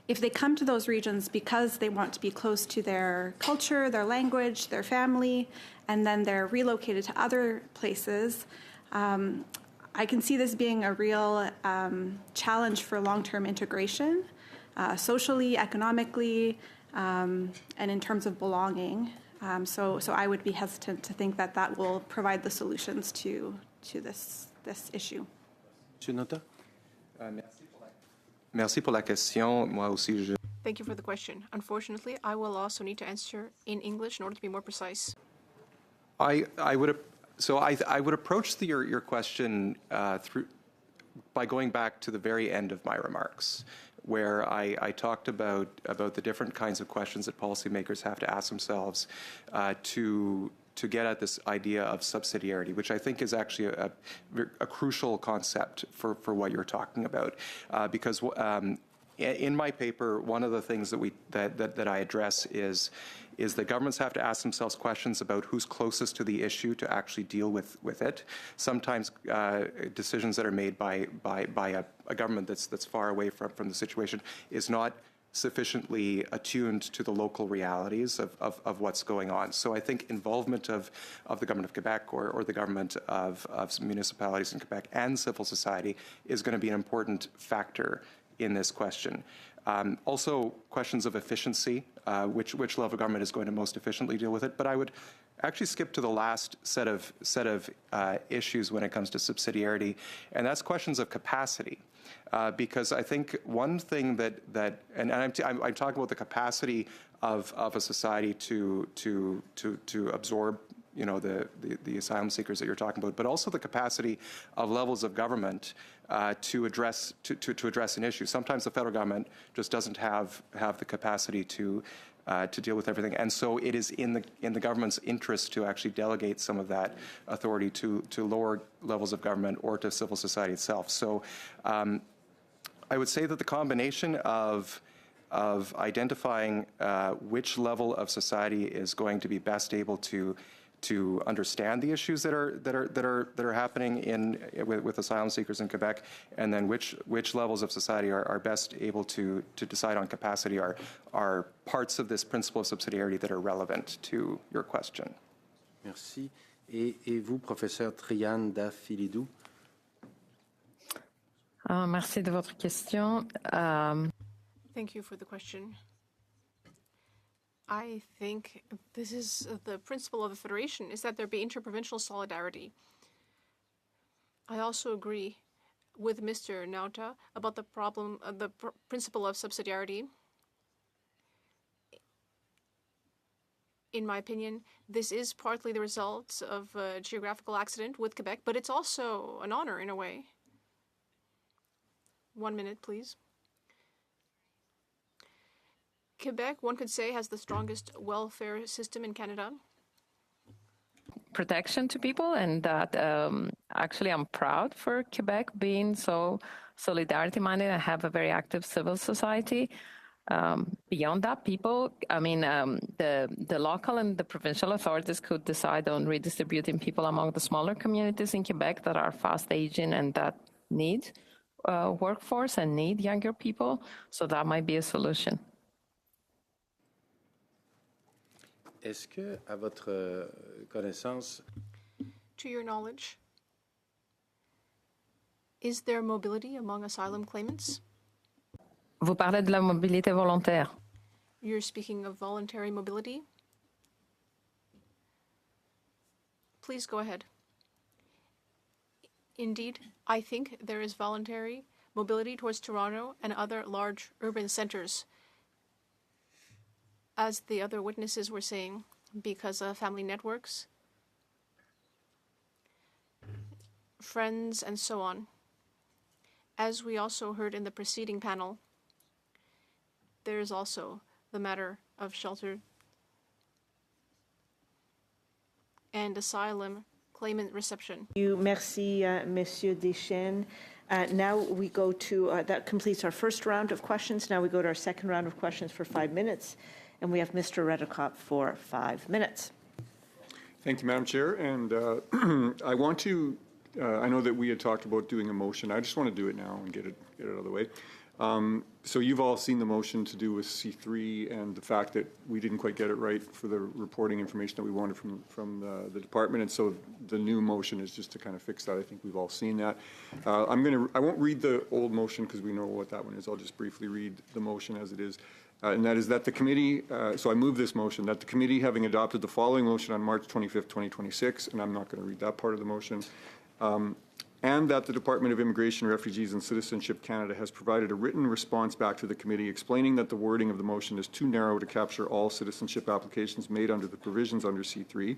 If they come to those regions because they want to be close to their culture, their language, their family, and then they're relocated to other places, I can see this being a real challenge for long-term integration, socially, economically, and in terms of belonging. So I would be hesitant to think that that will provide the solutions to this issue. Monsieur Nota? Merci pour la question. Moi aussi, Thank you for the question. Unfortunately, I will also need to answer in English in order to be more precise. I would approach your question by going back to the very end of my remarks, where I talked about the different kinds of questions that policymakers have to ask themselves to get at this idea of subsidiarity, which I think is actually a crucial concept for what you're talking about, because in my paper, one of the things that I address is that governments have to ask themselves questions about who's closest to the issue to actually deal with it. Sometimes decisions that are made by a government that's far away from the situation is not sufficiently attuned to the local realities of what's going on. So I think involvement of the government of Quebec or the government of municipalities in Quebec and civil society is going to be an important factor in this question. Also, questions of efficiency, which level of government is going to most efficiently deal with it. But I would actually skip to the last set of issues when it comes to subsidiarity, and that's questions of capacity. Because I think one thing and I'm talking about the capacity of a society to absorb, you know, the asylum seekers that you're talking about, but also the capacity of levels of government to address an issue. Sometimes the federal government just doesn't have the capacity to deal with everything, and so it is in the government's interest to actually delegate some of that authority to lower levels of government or to civil society itself. So I would say that the combination of identifying which level of society is going to be best able to understand the issues that are happening with asylum seekers in Quebec, and then which levels of society are best able to decide on capacity are parts of this principle of subsidiarity that are relevant to your question. Merci. Et vous, professeur Triane Dafilidou? Merci de votre question. Thank you for the question. I think this is the principle of the Federation, is that there be interprovincial solidarity. I also agree with Mr. Nauta about the problem, the principle of subsidiarity. In my opinion, this is partly the result of a geographical accident with Quebec, but it's also an honor in a way. 1 minute, please. Quebec, one could say, has the strongest welfare system in Canada. Protection to people, and that actually I'm proud for Quebec being so solidarity-minded and have a very active civil society. Beyond that, people, I mean, the local and the provincial authorities could decide on redistributing people among the smaller communities in Quebec that are fast aging and that need workforce and need younger people. So that might be a solution. Est-ce que, à votre connaissance, to your knowledge, is there mobility among asylum claimants? Vous parlez de la mobilité volontaire. You're speaking of voluntary mobility? Please go ahead. Indeed, I think there is voluntary mobility towards Toronto and other large urban centers, as the other witnesses were saying, because of family networks, friends, and so on. As we also heard in the preceding panel, there is also the matter of shelter and asylum claimant reception. Merci, Monsieur Deschênes. Now we go to, that completes our first round of questions. Now we go to our second round of questions for 5 minutes. And we have Mr. Redekop for 5 minutes. Thank you, Madam Chair. And I want to, I know that we had talked about doing a motion. I just want to do it now and get it out of the way. So you've all seen the motion to do with C3 and the fact that we didn't quite get it right for the reporting information that we wanted from the department. And so the new motion is just to kind of fix that. I think we've all seen that. I won't read the old motion because we know what that one is. I'll just briefly read the motion as it is. And that is that the committee, so I move this motion, that the committee, having adopted the following motion on March 25th, 2026, and I'm not going to read that part of the motion, and that the Department of Immigration, Refugees and Citizenship Canada has provided a written response back to the committee explaining that the wording of the motion is too narrow to capture all citizenship applications made under the provisions under C3.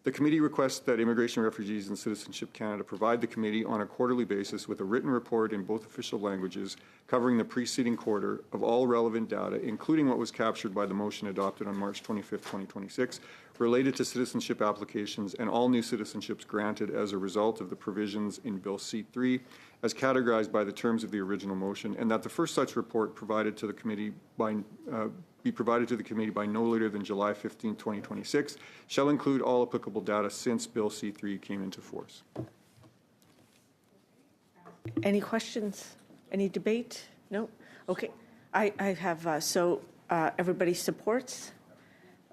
The committee requests that Immigration, Refugees and Citizenship Canada provide the committee on a quarterly basis with a written report in both official languages covering the preceding quarter of all relevant data, including what was captured by the motion adopted on March 25th, 2026, related to citizenship applications and all new citizenships granted as a result of the provisions in Bill C3 as categorized by the terms of the original motion, and that the first such report provided to the committee be provided to the committee by no later than July 15, 2026, shall include all applicable data since Bill C3 came into force. Any questions? Any debate? No? Okay. I have, everybody supports?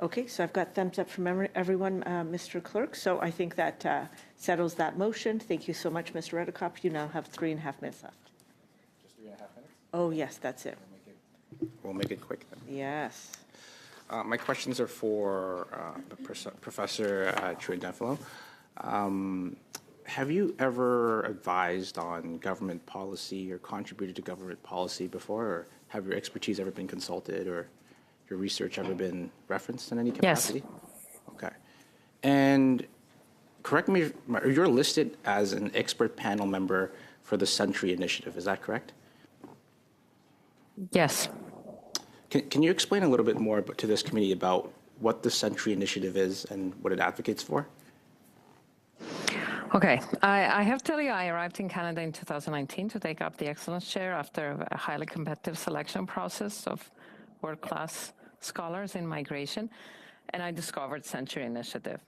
Okay, so I've got thumbs up from everyone, Mr. Clerk. So I think that settles that motion. Thank you so much, Mr. Redekop. You now have 3.5 minutes left. Just 3.5 minutes? Oh, yes, that's it. We'll make it quick then. Yes. My questions are for Professor Triandafilo. Have you ever advised on government policy or contributed to government policy before, or have your expertise ever been consulted or your research ever been referenced in any capacity? Yes. Okay. And correct me, you're listed as an expert panel member for the Century Initiative, is that correct? Yes. Can you explain a little bit more to this committee about what the Century Initiative is and what it advocates for? Okay, I have to tell you, I arrived in Canada in 2019 to take up the Excellence Chair after a highly competitive selection process of world-class scholars in migration, and I discovered Century Initiative.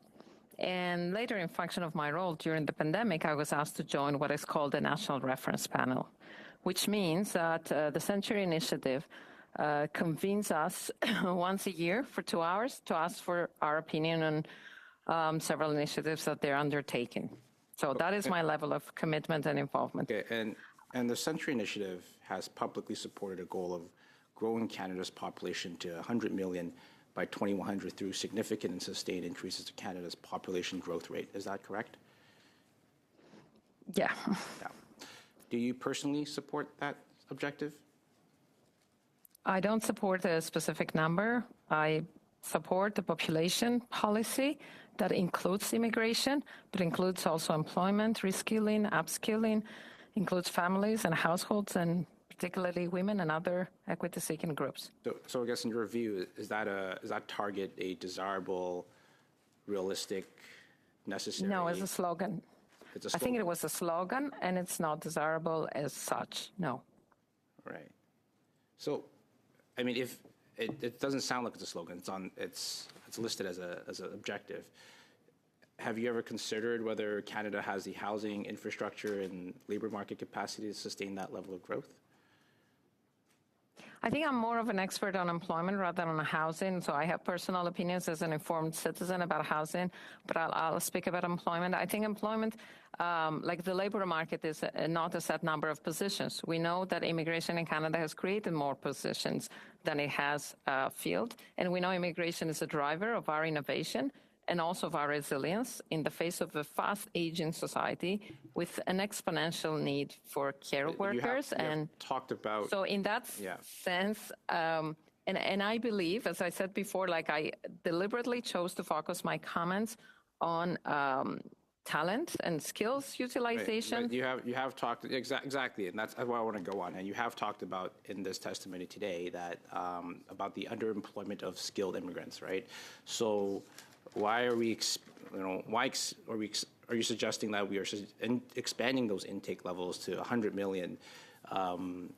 And later, in function of my role during the pandemic, I was asked to join what is called the National Reference Panel, which means that the Century Initiative convenes us once a year for 2 hours to ask for our opinion on several initiatives that they're undertaking. So that is my level of commitment and involvement. Okay, and the Century Initiative has publicly supported a goal of growing Canada's population to 100 million by 2100 through significant and sustained increases to Canada's population growth rate. Is that correct? Yeah. Do you personally support that objective? I don't support a specific number. I support the population policy that includes immigration, but includes also employment, reskilling, upskilling, includes families and households, and particularly women and other equity-seeking groups. So I guess in your view, is that target a desirable, realistic, necessary? No, it's a slogan. It's a slogan. I think it was a slogan, and it's not desirable as such. No. Right. So, I mean, if it doesn't sound like it's a slogan, it's listed as an objective. Have you ever considered whether Canada has the housing infrastructure and labor market capacity to sustain that level of growth? I think I'm more of an expert on employment rather than on housing, so I have personal opinions as an informed citizen about housing, but I'll speak about employment. I think employment, like the labor market, is not a set number of positions. We know that immigration in Canada has created more positions than it has filled, and we know immigration is a driver of our innovation and also of our resilience in the face of a fast-aging society with an exponential need for care workers. You have talked about. So in that sense, and I believe, as I said before, like I deliberately chose to focus my comments on talent and skills utilization. Right. You have talked exactly, and that's where I want to go on. And you have talked about in this testimony today that about the underemployment of skilled immigrants, right? So why are we, are you suggesting that we are expanding those intake levels to 100 million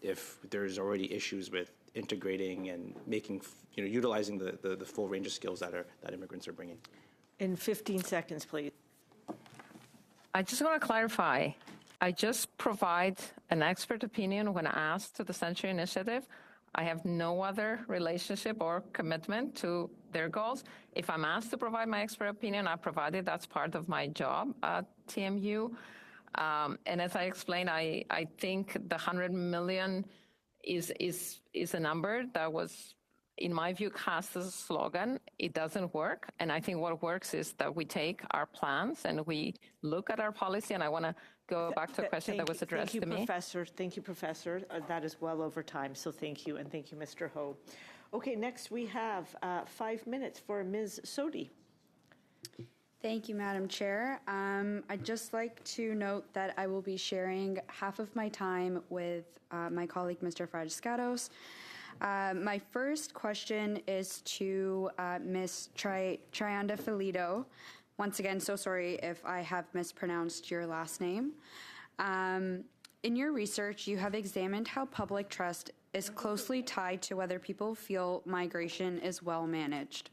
if there's already issues with integrating and making, utilizing the full range of skills that immigrants are bringing? In 15 seconds, please. I just want to clarify. I just provide an expert opinion when asked to the Century Initiative. I have no other relationship or commitment to their goals. If I'm asked to provide my expert opinion, I provide it. That's part of my job at TMU. And as I explained, I think the 100 million is a number that was, in my view, cast as a slogan. It doesn't work. And I think what works is that we take our plans and we look at our policy. And I want to go back to a question that was addressed to me. Thank you, Professor. That is well over time, so thank you, and thank you, Mr. Ho. Okay, next we have 5 minutes for Ms. Sodi. Thank you, Madam Chair. I'd just like to note that I will be sharing half of my time with my colleague, Mr. Fradiskatos. My first question is to Ms. Triandafilo. Once again, so sorry if I have mispronounced your last name. In your research, you have examined how public trust is closely tied to whether people feel migration is well managed.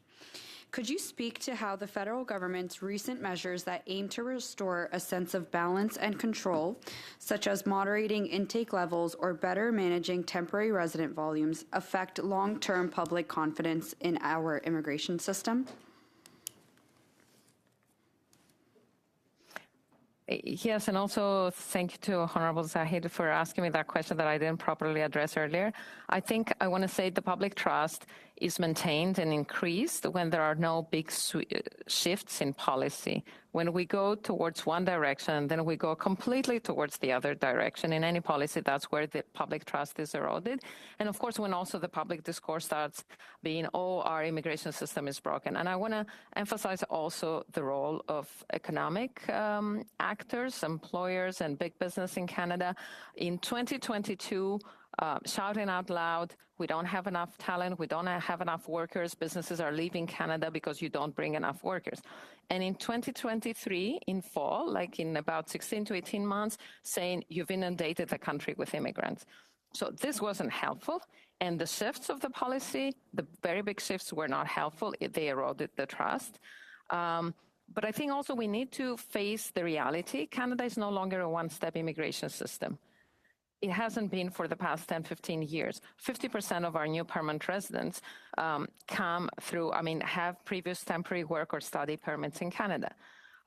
Could you speak to how the federal government's recent measures that aim to restore a sense of balance and control, such as moderating intake levels or better managing temporary resident volumes, affect long-term public confidence in our immigration system? Yes, and also thank you to Honorable Zahid for asking me that question that I didn't properly address earlier. I think I want to say the public trust is maintained and increased when there are no big shifts in policy. When we go towards one direction, then we go completely towards the other direction. In any policy, that's where the public trust is eroded. And of course, when also the public discourse starts being, oh, our immigration system is broken. And I want to emphasize also the role of economic actors, employers, and big business in Canada. In 2022, shouting out loud, we don't have enough talent, we don't have enough workers, businesses are leaving Canada because you don't bring enough workers. And in 2023, in fall, like in about 16 to 18 months, saying you've inundated the country with immigrants. So this wasn't helpful, and the shifts of the policy, the very big shifts were not helpful. They eroded the trust. But I think also we need to face the reality. Canada is no longer a one-step immigration system. It hasn't been for the past 10, 15 years. 50% of our new permanent residents come through, have previous temporary work or study permits in Canada.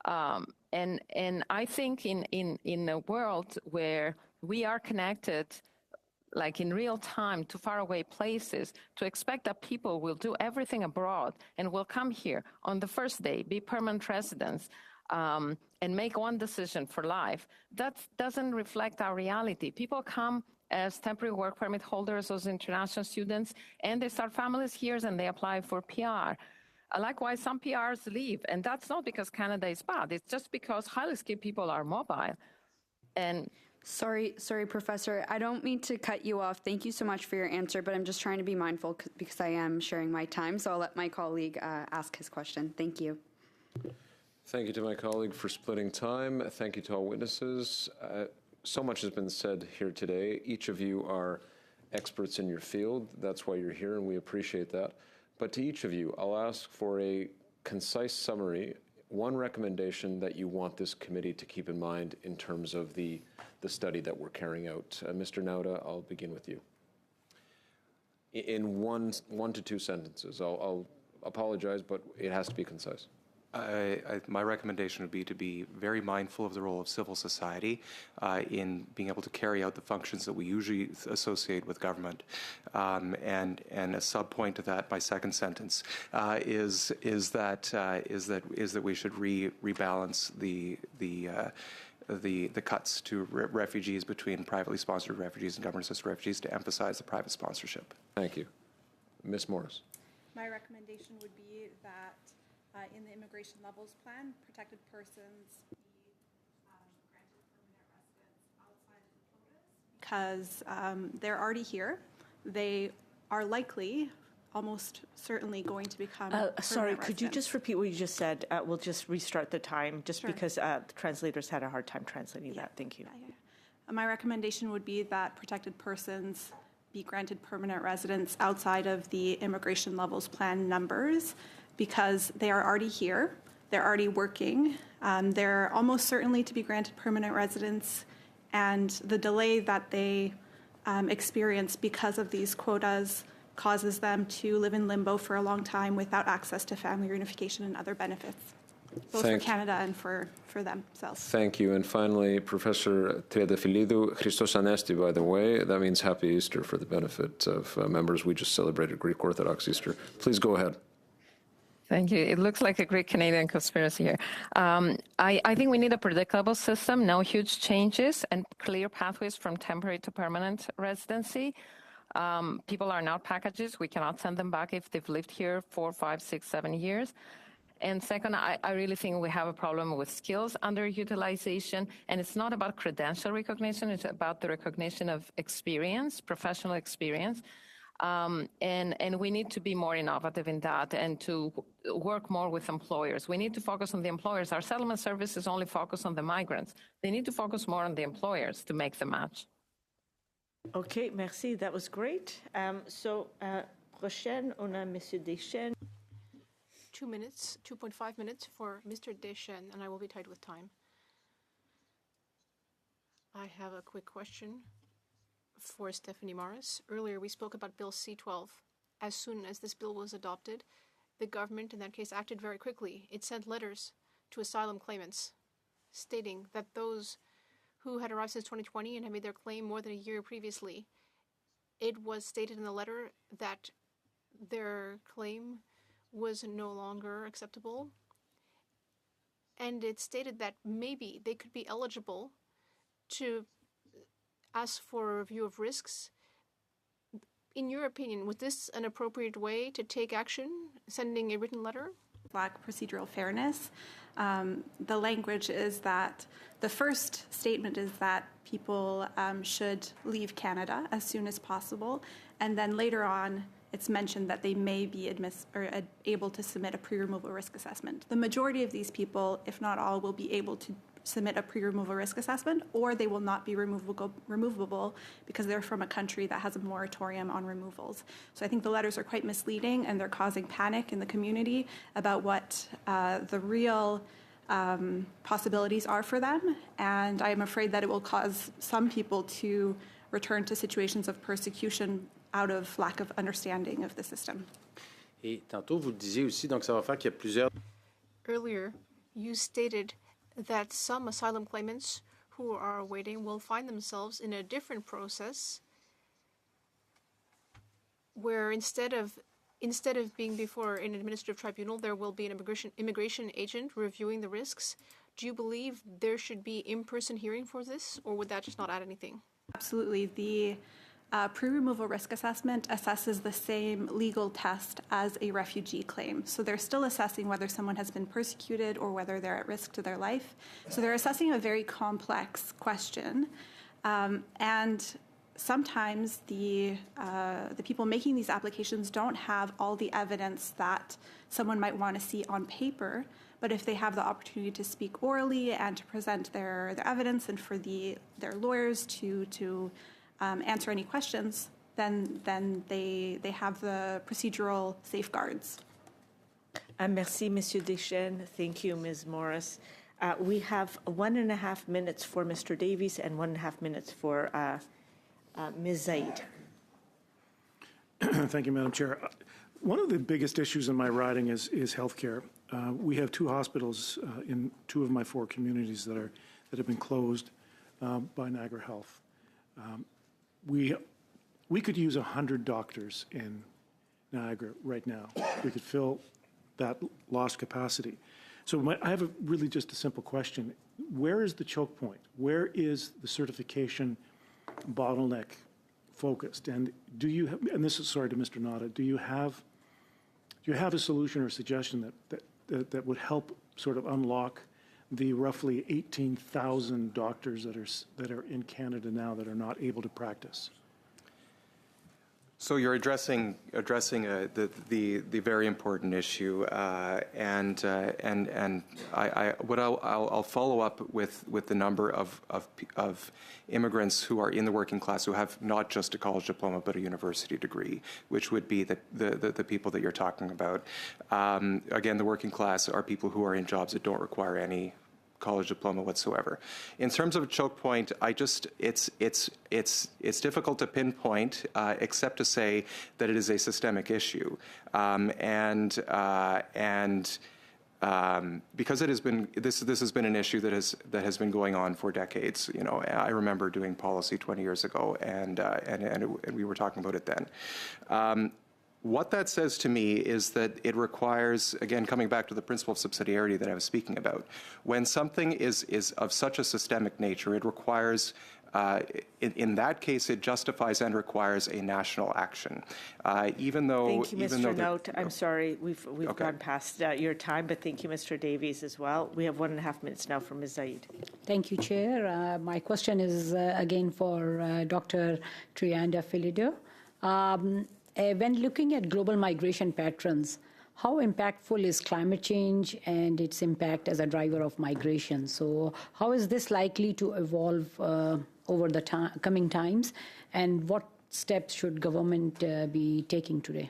And I think in a world where we are connected, like in real time, to faraway places, to expect that people will do everything abroad and will come here on the first day, be permanent residents, and make one decision for life, that doesn't reflect our reality. People come as temporary work permit holders, as international students, and they start families here and they apply for PR. Likewise, some PRs leave, and that's not because Canada is bad. It's just because highly skilled people are mobile. And Sorry, Professor. I don't mean to cut you off. Thank you so much for your answer, but I'm just trying to be mindful because I am sharing my time, so I'll let my colleague ask his question. Thank you. Thank you to my colleague for splitting time. Thank you to all witnesses. So much has been said here today. Each of you are experts in your field. That's why you're here, and we appreciate that. But to each of you, I'll ask for a concise summary, one recommendation that you want this committee to keep in mind in terms of the study that we're carrying out. Mr. Nauta, I'll begin with you. In one to two sentences. I'll apologize, but it has to be concise. My recommendation would be to be very mindful of the role of civil society in being able to carry out the functions that we usually associate with government. And a sub-point to that, my second sentence, is that we should rebalance the cuts to refugees between privately sponsored refugees and government-assisted refugees to emphasize the private sponsorship. Thank you. Ms. Morris. My recommendation would be that in the immigration levels plan, protected persons be granted permanent residence outside of the quotas because they're already here. They are likely, almost certainly, going to become Sorry, could you residents. just repeat what you just said? We'll just restart the time, just Sure. because the translators had a hard time translating that. Thank you. My recommendation would be that protected persons be granted permanent residence outside of the immigration levels plan numbers because they are already here, they're already working, they're almost certainly to be granted permanent residence, and the delay that they experience because of these quotas causes them to live in limbo for a long time without access to family reunification and other benefits, both for Canada and for themselves. Thank you. And finally, Professor Triadafilidou, Christos Anesti, by the way. That means Happy Easter for the benefit of members. We just celebrated Greek Orthodox Easter. Please go ahead. Thank you. It looks like a Greek-Canadian conspiracy here. I think we need a predictable system, no huge changes, and clear pathways from temporary to permanent residency. People are not packages. We cannot send them back if they've lived here 4, 5, 6, 7 years. And second, I really think we have a problem with skills underutilization, and it's not about credential recognition. It's about the recognition of experience, professional experience. And we need to be more innovative in that and to work more with employers. We need to focus on the employers. Our settlement services only focus on the migrants. They need to focus more on the employers to make the match. Okay, merci. That was great. Prochaine, on a Monsieur Deschênes. 2 minutes, 2.5 minutes for Mr. Deschênes, and I will be tight with time. I have a quick question for Stephanie Morris. Earlier, we spoke about Bill C-12. As soon as this bill was adopted, the government, in that case, acted very quickly. It sent letters to asylum claimants stating that those who had arrived since 2020 and had made their claim more than a year previously, it was stated in the letter that their claim was no longer acceptable. And it stated that maybe they could be eligible to ask for a review of risks. In your opinion, was this an appropriate way to take action, sending a written letter? Lack procedural fairness. The language is that the first statement is that people should leave Canada as soon as possible, and then later on it's mentioned that they may be able to submit a pre-removal risk assessment. The majority of these people, if not all, will be able to submit a pre-removal risk assessment, or they will not be removable because they're from a country that has a moratorium on removals. So I think the letters are quite misleading, and they're causing panic in the community about what the real possibilities are for them. And I'm afraid that it will cause some people to return to situations of persecution out of lack of understanding of the system. Et tantôt, vous le disiez aussi, donc ça va faire qu'il y a plusieurs... Earlier, you stated that some asylum claimants who are awaiting will find themselves in a different process where instead of being before an administrative tribunal, there will be an immigration agent reviewing the risks. Do you believe there should be in-person hearing for this, or would that just not add anything? Absolutely. The pre-removal risk assessment assesses the same legal test as a refugee claim. So they're still assessing whether someone has been persecuted or whether they're at risk to their life. So they're assessing a very complex question. And sometimes the people making these applications don't have all the evidence that someone might want to see on paper. But if they have the opportunity to speak orally and to present their evidence and for their lawyers to answer any questions, then they have the procedural safeguards. Merci, Monsieur Deschênes. Thank you, Ms. Morris. We have 1.5 minutes for Mr. Davies and 1.5 minutes for Ms. Zaid. Thank you, Madam Chair. One of the biggest issues in my riding is healthcare. We have 2 hospitals in 2 of my 4 communities that have been closed by Niagara Health. We could use 100 doctors in Niagara right now. We could fill that lost capacity. So I have really just a simple question. Where is the choke point? Where is the certification bottleneck focused? And do you have, and this is sorry to Mr. Nada, do you have a solution or suggestion that would help sort of unlock the roughly 18,000 doctors that are in Canada now that are not able to practice? So you're addressing the very important issue, and I'll follow up with the number of immigrants who are in the working class who have not just a college diploma but a university degree, which would be the people that you're talking about. Again, the working class are people who are in jobs that don't require any college diploma whatsoever. In terms of a choke point, it's difficult to pinpoint, except to say that it is a systemic issue, and because it has been this has been an issue that has been going on for decades. You know, I remember doing policy 20 years ago, and we were talking about it then. What that says to me is that it requires, again, coming back to the principle of subsidiarity that I was speaking about, when something is of such a systemic nature, it requires, in that case, it justifies and requires a national action. Even though, thank you, Mr. Note. I'm sorry, we've gone past your time, but thank you, Mr. Davies, as well. We have 1.5 minutes now for Ms. Zaid. Thank you, Chair. My question is again for Dr. Trianda Filido. When looking at global migration patterns, how impactful is climate change and its impact as a driver of migration? So how is this likely to evolve over the coming times, and what steps should government be taking today?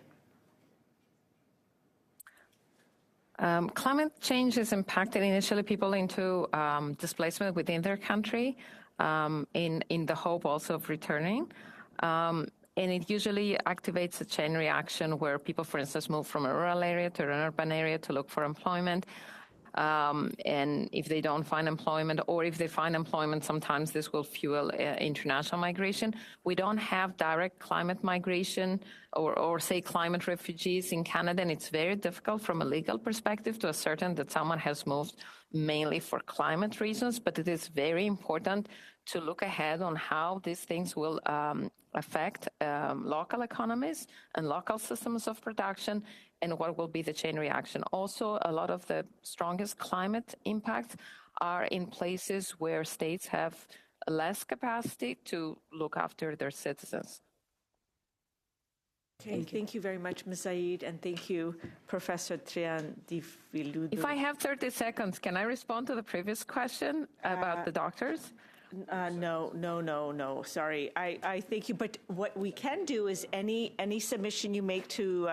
Climate change is impacting initially people into displacement within their country in the hope also of returning. And it usually activates a chain reaction where people, for instance, move from a rural area to an urban area to look for employment. And if they don't find employment, or if they find employment, sometimes this will fuel international migration. We don't have direct climate migration or say climate refugees in Canada, and it's very difficult from a legal perspective to ascertain that someone has moved mainly for climate reasons, but it is very important to look ahead on how these things will affect local economies and local systems of production, and what will be the chain reaction. Also, a lot of the strongest climate impacts are in places where states have less capacity to look after their citizens. Okay, thank you very much, Ms. Zaid, and thank you, Professor Triandiviludu. If I have 30 seconds, can I respond to the previous question about the doctors? No. Sorry, I thank you. But what we can do is any submission you make to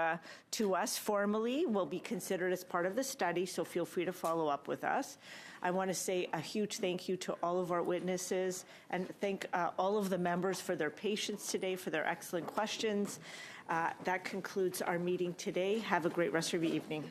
us formally will be considered as part of the study. So feel free to follow up with us. I want to say a huge thank you to all of our witnesses and thank all of the members for their patience today, for their excellent questions. That concludes our meeting today. Have a great rest of your evening.